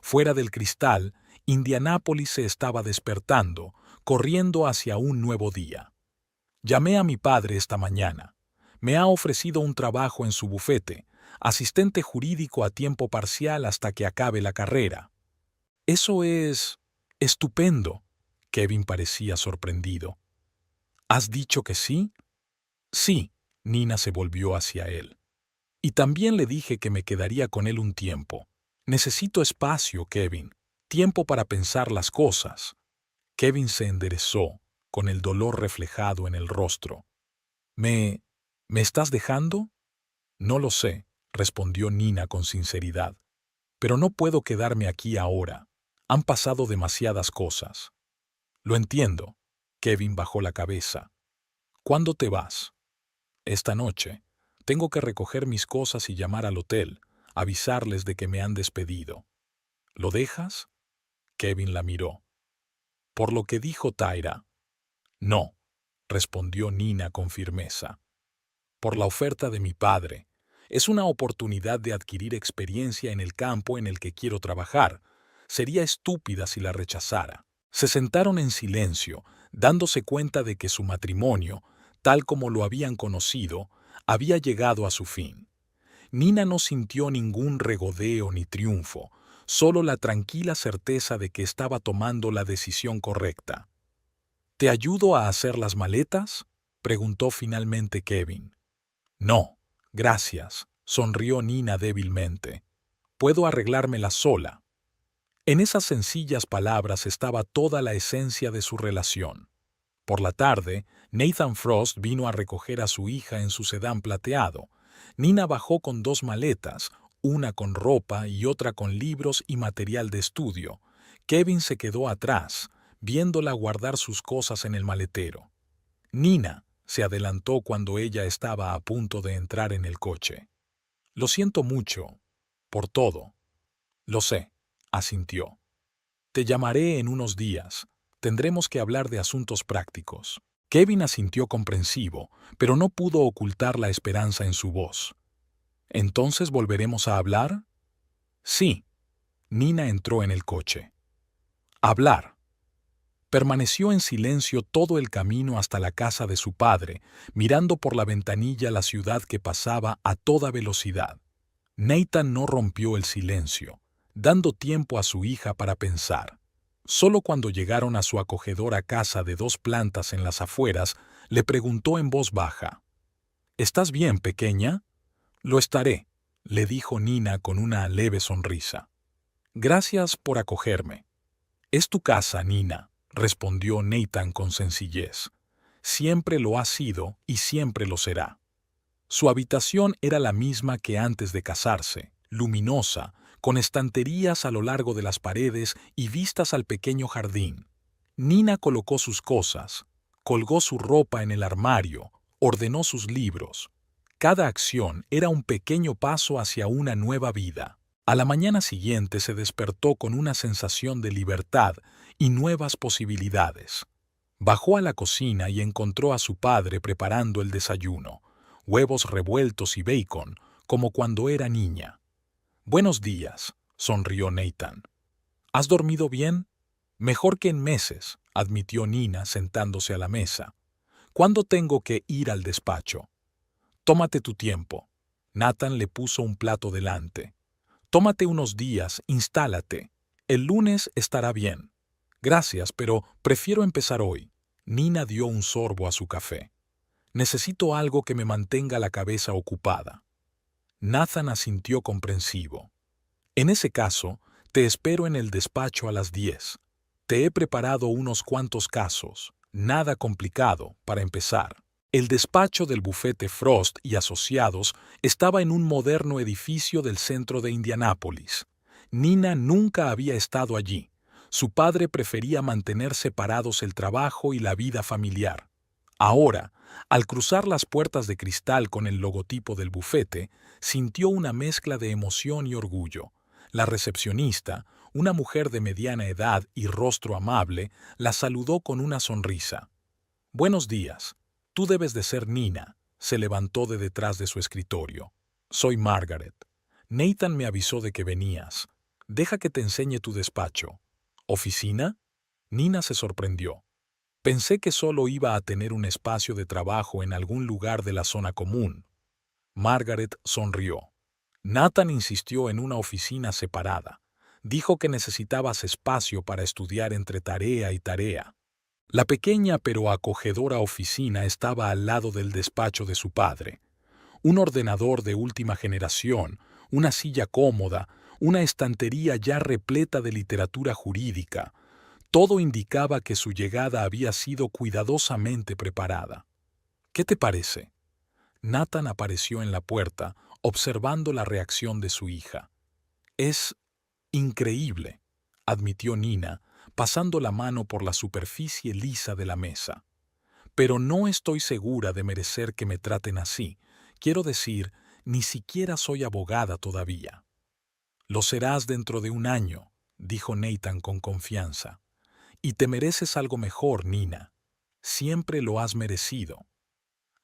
Fuera del cristal, Indianápolis se estaba despertando, corriendo hacia un nuevo día. Llamé a mi padre esta mañana. Me ha ofrecido un trabajo en su bufete, asistente jurídico a tiempo parcial hasta que acabe la carrera. Eso es estupendo. Kevin parecía sorprendido. ¿Has dicho que sí? Sí, Nina se volvió hacia él. Y también le dije que me quedaría con él un tiempo. Necesito espacio, Kevin, tiempo para pensar las cosas. Kevin se enderezó, con el dolor reflejado en el rostro. ¿Me estás dejando? No lo sé, respondió Nina con sinceridad. Pero no puedo quedarme aquí ahora. Han pasado demasiadas cosas. Lo entiendo. Kevin bajó la cabeza. ¿Cuándo te vas? Esta noche. Tengo que recoger mis cosas y llamar al hotel, avisarles de que me han despedido. ¿Lo dejas? Kevin la miró. Por lo que dijo Tyra. No, respondió Nina con firmeza. Por la oferta de mi padre. Es una oportunidad de adquirir experiencia en el campo en el que quiero trabajar. Sería estúpida si la rechazara. Se sentaron en silencio, dándose cuenta de que su matrimonio, tal como lo habían conocido, había llegado a su fin. Nina no sintió ningún regodeo ni triunfo, solo la tranquila certeza de que estaba tomando la decisión correcta. ¿Te ayudo a hacer las maletas?, preguntó finalmente Kevin. No, gracias, sonrió Nina débilmente. Puedo arreglármela sola. En esas sencillas palabras estaba toda la esencia de su relación. Por la tarde, Nathan Frost vino a recoger a su hija en su sedán plateado. Nina bajó con 2 maletas, una con ropa y otra con libros y material de estudio. Kevin se quedó atrás, viéndola guardar sus cosas en el maletero. Nina se adelantó cuando ella estaba a punto de entrar en el coche. Lo siento mucho, por todo. Lo sé, asintió. Te llamaré en unos días. Tendremos que hablar de asuntos prácticos. Kevin asintió comprensivo, pero no pudo ocultar la esperanza en su voz. ¿Entonces volveremos a hablar? Sí. Nina entró en el coche. Hablar. Permaneció en silencio todo el camino hasta la casa de su padre, mirando por la ventanilla la ciudad que pasaba a toda velocidad. Nathan no rompió el silencio, dando tiempo a su hija para pensar. Solo cuando llegaron a su acogedora casa de 2 plantas en las afueras, le preguntó en voz baja. ¿Estás bien, pequeña? Lo estaré, le dijo Nina con una leve sonrisa. Gracias por acogerme. Es tu casa, Nina, respondió Nathan con sencillez. Siempre lo ha sido y siempre lo será. Su habitación era la misma que antes de casarse, luminosa, con estanterías a lo largo de las paredes y vistas al pequeño jardín. Nina colocó sus cosas, colgó su ropa en el armario, ordenó sus libros. Cada acción era un pequeño paso hacia una nueva vida. A la mañana siguiente se despertó con una sensación de libertad y nuevas posibilidades. Bajó a la cocina y encontró a su padre preparando el desayuno, huevos revueltos y bacon, como cuando era niña. Buenos días, sonrió Nathan. ¿Has dormido bien? Mejor que en meses, admitió Nina sentándose a la mesa. ¿Cuándo tengo que ir al despacho? Tómate tu tiempo. Nathan le puso un plato delante. Tómate unos días, instálate. El lunes estará bien. Gracias, pero prefiero empezar hoy. Nina dio un sorbo a su café. Necesito algo que me mantenga la cabeza ocupada. Nathan asintió comprensivo. En ese caso, te espero en el despacho a las 10. Te he preparado unos cuantos casos, nada complicado, para empezar. El despacho del bufete Frost y Asociados estaba en un moderno edificio del centro de Indianápolis. Nina nunca había estado allí. Su padre prefería mantener separados el trabajo y la vida familiar. Ahora, al cruzar las puertas de cristal con el logotipo del bufete, sintió una mezcla de emoción y orgullo. La recepcionista, una mujer de mediana edad y rostro amable, la saludó con una sonrisa. «Buenos días. Tú debes de ser Nina», se levantó de detrás de su escritorio. «Soy Margaret. Nathan me avisó de que venías. Deja que te enseñe tu despacho». «¿Oficina?» Nina se sorprendió. «Pensé que solo iba a tener un espacio de trabajo en algún lugar de la zona común». Margaret sonrió. Nathan insistió en una oficina separada. Dijo que necesitabas espacio para estudiar entre tarea y tarea. La pequeña pero acogedora oficina estaba al lado del despacho de su padre. Un ordenador de última generación, una silla cómoda, una estantería ya repleta de literatura jurídica. Todo indicaba que su llegada había sido cuidadosamente preparada. «¿Qué te parece?» Nathan apareció en la puerta, observando la reacción de su hija. «Es increíble», admitió Nina, pasando la mano por la superficie lisa de la mesa. «Pero no estoy segura de merecer que me traten así. Quiero decir, ni siquiera soy abogada todavía». «Lo serás dentro de un año», dijo Nathan con confianza. «Y te mereces algo mejor, Nina. Siempre lo has merecido».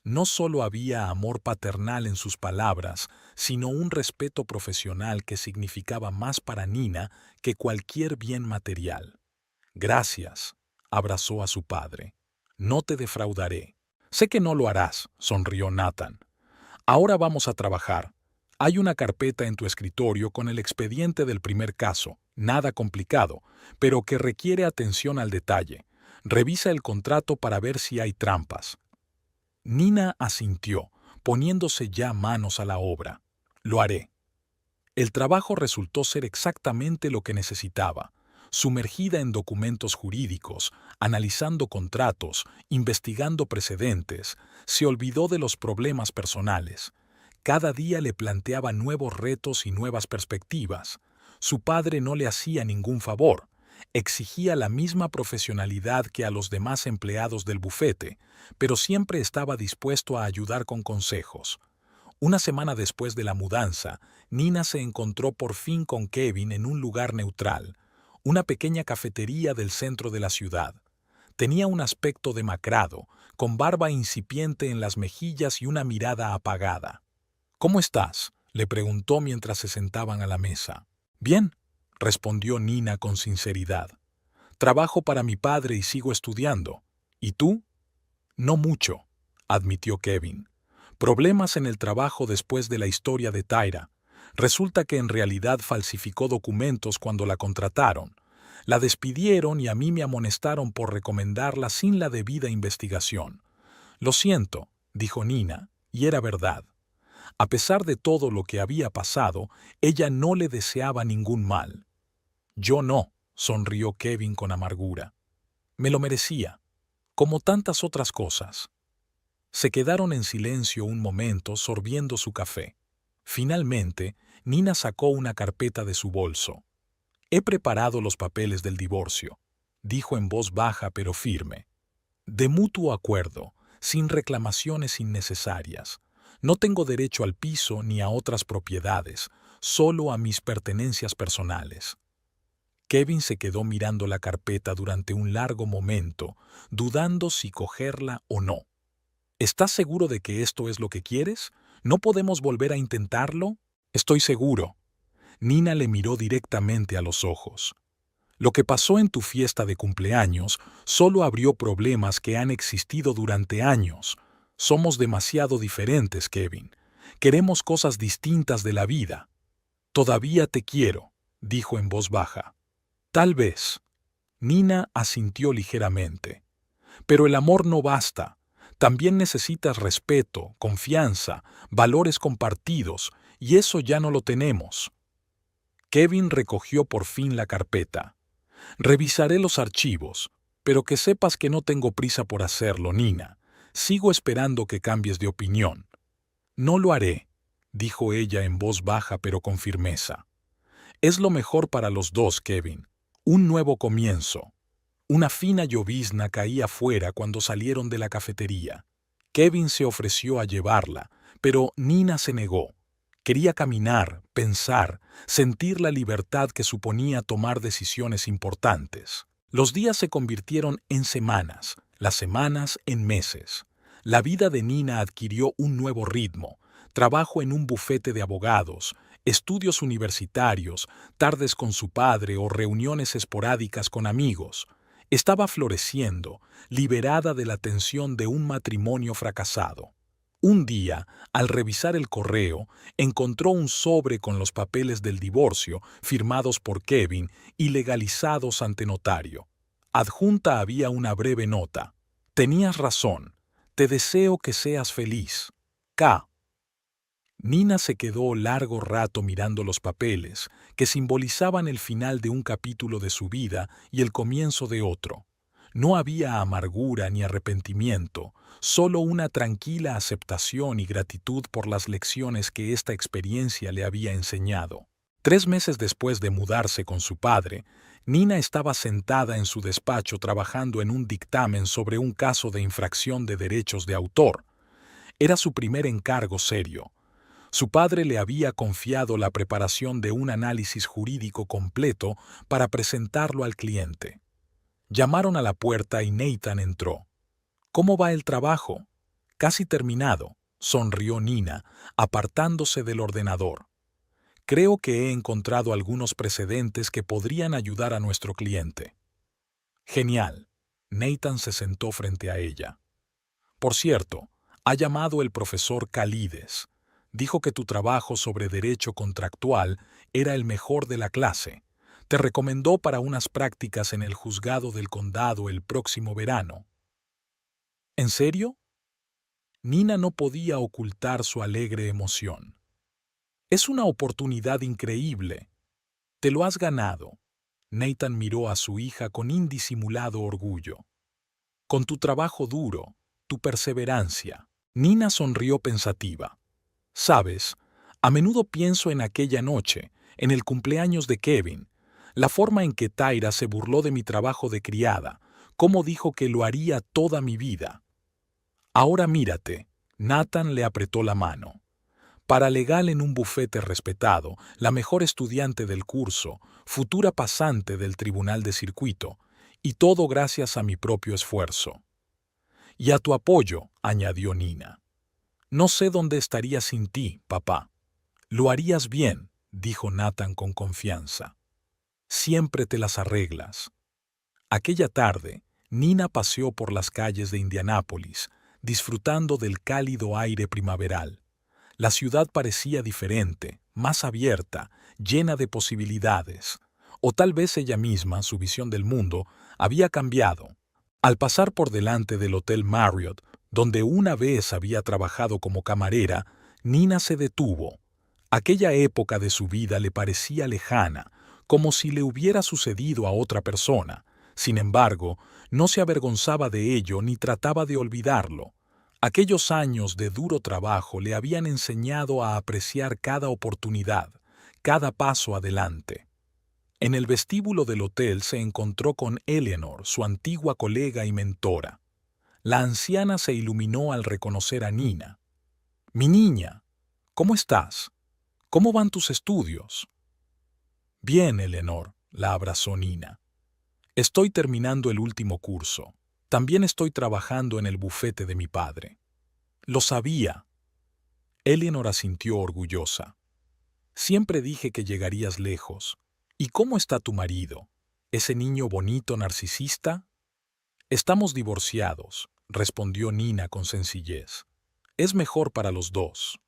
No solo había amor paternal en sus palabras, sino un respeto profesional que significaba más para Nina que cualquier bien material. «Gracias», abrazó a su padre. «No te defraudaré». «Sé que no lo harás», sonrió Nathan. «Ahora vamos a trabajar. Hay una carpeta en tu escritorio con el expediente del primer caso, nada complicado, pero que requiere atención al detalle. Revisa el contrato para ver si hay trampas». Nina asintió, poniéndose ya manos a la obra. «Lo haré». El trabajo resultó ser exactamente lo que necesitaba. Sumergida en documentos jurídicos, analizando contratos, investigando precedentes, se olvidó de los problemas personales. Cada día le planteaba nuevos retos y nuevas perspectivas. Su padre no le hacía ningún favor. Exigía la misma profesionalidad que a los demás empleados del bufete, pero siempre estaba dispuesto a ayudar con consejos. Una semana después de la mudanza, Nina se encontró por fin con Kevin en un lugar neutral, una pequeña cafetería del centro de la ciudad. Tenía un aspecto demacrado, con barba incipiente en las mejillas y una mirada apagada. «¿Cómo estás?», le preguntó mientras se sentaban a la mesa. «Bien», respondió Nina con sinceridad. «Trabajo para mi padre y sigo estudiando. ¿Y tú?» «No mucho», admitió Kevin. «Problemas en el trabajo después de la historia de Tyra. Resulta que en realidad falsificó documentos cuando la contrataron. La despidieron y a mí me amonestaron por recomendarla sin la debida investigación». «Lo siento», dijo Nina, y era verdad. A pesar de todo lo que había pasado, ella no le deseaba ningún mal. «Yo no», sonrió Kevin con amargura. «Me lo merecía, como tantas otras cosas». Se quedaron en silencio un momento sorbiendo su café. Finalmente, Nina sacó una carpeta de su bolso. «He preparado los papeles del divorcio», dijo en voz baja pero firme. «De mutuo acuerdo, sin reclamaciones innecesarias. No tengo derecho al piso ni a otras propiedades, solo a mis pertenencias personales». Kevin se quedó mirando la carpeta durante un largo momento, dudando si cogerla o no. «¿Estás seguro de que esto es lo que quieres? ¿No podemos volver a intentarlo?» «Estoy seguro». Nina le miró directamente a los ojos. «Lo que pasó en tu fiesta de cumpleaños solo abrió problemas que han existido durante años. Somos demasiado diferentes, Kevin. Queremos cosas distintas de la vida. Todavía te quiero, dijo en voz baja. Tal vez. Nina asintió ligeramente. Pero el amor no basta. También necesitas respeto, confianza, valores compartidos, y eso ya no lo tenemos. Kevin recogió por fin la carpeta. Revisaré los archivos, pero que sepas que no tengo prisa por hacerlo, Nina. Sigo esperando que cambies de opinión. No lo haré, dijo ella en voz baja pero con firmeza. Es lo mejor para los dos, Kevin. Un nuevo comienzo. Una fina llovizna caía fuera cuando salieron de la cafetería. Kevin se ofreció a llevarla, pero Nina se negó. Quería caminar, pensar, sentir la libertad que suponía tomar decisiones importantes. Los días se convirtieron en semanas, las semanas en meses. La vida de Nina adquirió un nuevo ritmo: trabajo en un bufete de abogados, estudios universitarios, tardes con su padre o reuniones esporádicas con amigos. Estaba floreciendo, liberada de la tensión de un matrimonio fracasado. Un día, al revisar el correo, encontró un sobre con los papeles del divorcio firmados por Kevin y legalizados ante notario. Adjunta había una breve nota. Tenías razón. Te deseo que seas feliz. K. Nina se quedó largo rato mirando los papeles, que simbolizaban el final de un capítulo de su vida y el comienzo de otro. No había amargura ni arrepentimiento, solo una tranquila aceptación y gratitud por las lecciones que esta experiencia le había enseñado. 3 meses después de mudarse con su padre, Nina estaba sentada en su despacho trabajando en un dictamen sobre un caso de infracción de derechos de autor. Era su primer encargo serio. Su padre le había confiado la preparación de un análisis jurídico completo para presentarlo al cliente. Llamaron a la puerta y Nathan entró. «¿Cómo va el trabajo?» «Casi terminado», sonrió Nina, apartándose del ordenador. «Creo que he encontrado algunos precedentes que podrían ayudar a nuestro cliente». «Genial». Nathan se sentó frente a ella. «Por cierto, ha llamado el profesor Calides. Dijo que tu trabajo sobre derecho contractual era el mejor de la clase. Te recomendó para unas prácticas en el juzgado del condado el próximo verano». «¿En serio?» Nina no podía ocultar su alegre emoción. «Es una oportunidad increíble. Te lo has ganado». Nathan miró a su hija con indisimulado orgullo. «Con tu trabajo duro, tu perseverancia». Nina sonrió pensativa. «Sabes, a menudo pienso en aquella noche, en el cumpleaños de Kevin, la forma en que Tyra se burló de mi trabajo de criada, cómo dijo que lo haría toda mi vida. Ahora mírate», Nathan le apretó la mano. «Paralegal en un bufete respetado, la mejor estudiante del curso, futura pasante del tribunal de circuito, y todo gracias a mi propio esfuerzo». «Y a tu apoyo», añadió Nina. «No sé dónde estaría sin ti, papá». «Lo harías bien», dijo Nathan con confianza. «Siempre te las arreglas». Aquella tarde, Nina paseó por las calles de Indianápolis, disfrutando del cálido aire primaveral. La ciudad parecía diferente, más abierta, llena de posibilidades. O tal vez ella misma, su visión del mundo, había cambiado. Al pasar por delante del Hotel Marriott, donde una vez había trabajado como camarera, Nina se detuvo. Aquella época de su vida le parecía lejana, como si le hubiera sucedido a otra persona. Sin embargo, no se avergonzaba de ello ni trataba de olvidarlo. Aquellos años de duro trabajo le habían enseñado a apreciar cada oportunidad, cada paso adelante. En el vestíbulo del hotel se encontró con Eleanor, su antigua colega y mentora. La anciana se iluminó al reconocer a Nina. «Mi niña, ¿cómo estás? ¿Cómo van tus estudios?» «Bien, Eleanor», la abrazó Nina. «Estoy terminando el último curso. También estoy trabajando en el bufete de mi padre». «Lo sabía». Eleanor asintió orgullosa. «Siempre dije que llegarías lejos. ¿Y cómo está tu marido? ¿Ese niño bonito narcisista?» «Estamos divorciados», respondió Nina con sencillez. «Es mejor para los dos».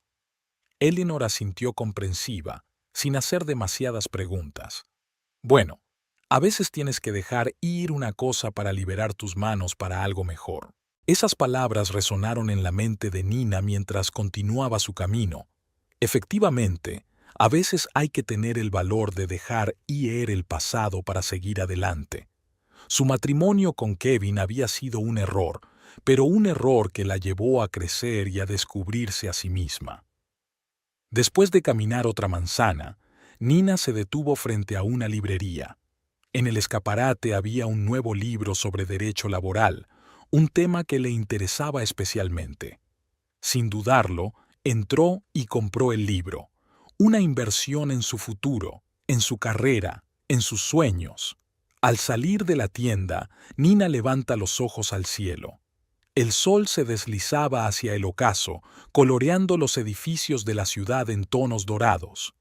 Eleanor asintió comprensiva, sin hacer demasiadas preguntas. Bueno, a veces tienes que dejar ir una cosa para liberar tus manos para algo mejor. Esas palabras resonaron en la mente de Nina mientras continuaba su camino. Efectivamente, a veces hay que tener el valor de dejar ir el pasado para seguir adelante. Su matrimonio con Kevin había sido un error, pero un error que la llevó a crecer y a descubrirse a sí misma. Después de caminar otra manzana, Nina se detuvo frente a una librería. En el escaparate había un nuevo libro sobre derecho laboral, un tema que le interesaba especialmente. Sin dudarlo, entró y compró el libro. Una inversión en su futuro, en su carrera, en sus sueños. Al salir de la tienda, Nina levanta los ojos al cielo. El sol se deslizaba hacia el ocaso, coloreando los edificios de la ciudad en tonos dorados.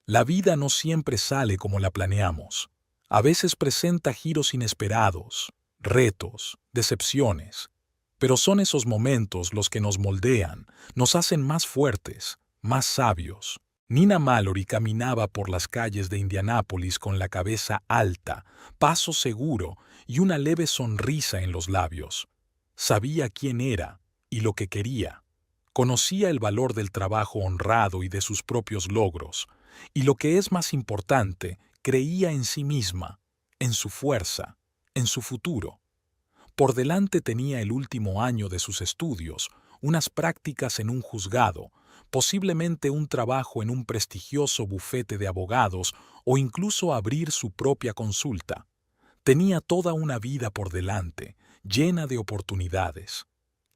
La vida no siempre sale como la planeamos. A veces presenta giros inesperados, retos, decepciones. Pero son esos momentos los que nos moldean, nos hacen más fuertes, más sabios. Nina Mallory caminaba por las calles de Indianápolis con la cabeza alta, paso seguro y una leve sonrisa en los labios. Sabía quién era y lo que quería. Conocía el valor del trabajo honrado y de sus propios logros. Y lo que es más importante, creía en sí misma, en su fuerza, en su futuro. Por delante tenía el último año de sus estudios, unas prácticas en un juzgado, posiblemente un trabajo en un prestigioso bufete de abogados o incluso abrir su propia consulta. Tenía toda una vida por delante, llena de oportunidades.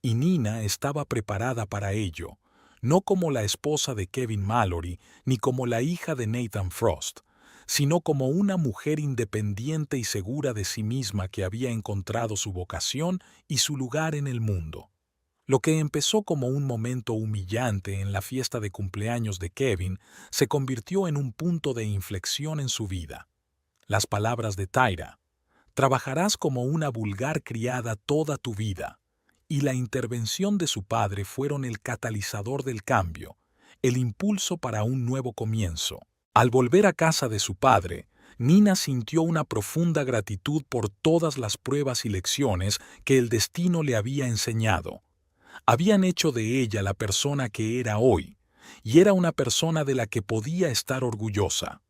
Y Nina estaba preparada para ello, no como la esposa de Kevin Mallory ni como la hija de Nathan Frost, sino como una mujer independiente y segura de sí misma que había encontrado su vocación y su lugar en el mundo. Lo que empezó como un momento humillante en la fiesta de cumpleaños de Kevin se convirtió en un punto de inflexión en su vida. Las palabras de Tyra: trabajarás como una vulgar criada toda tu vida, y la intervención de su padre fueron el catalizador del cambio, el impulso para un nuevo comienzo. Al volver a casa de su padre, Nina sintió una profunda gratitud por todas las pruebas y lecciones que el destino le había enseñado. Habían hecho de ella la persona que era hoy, y era una persona de la que podía estar orgullosa.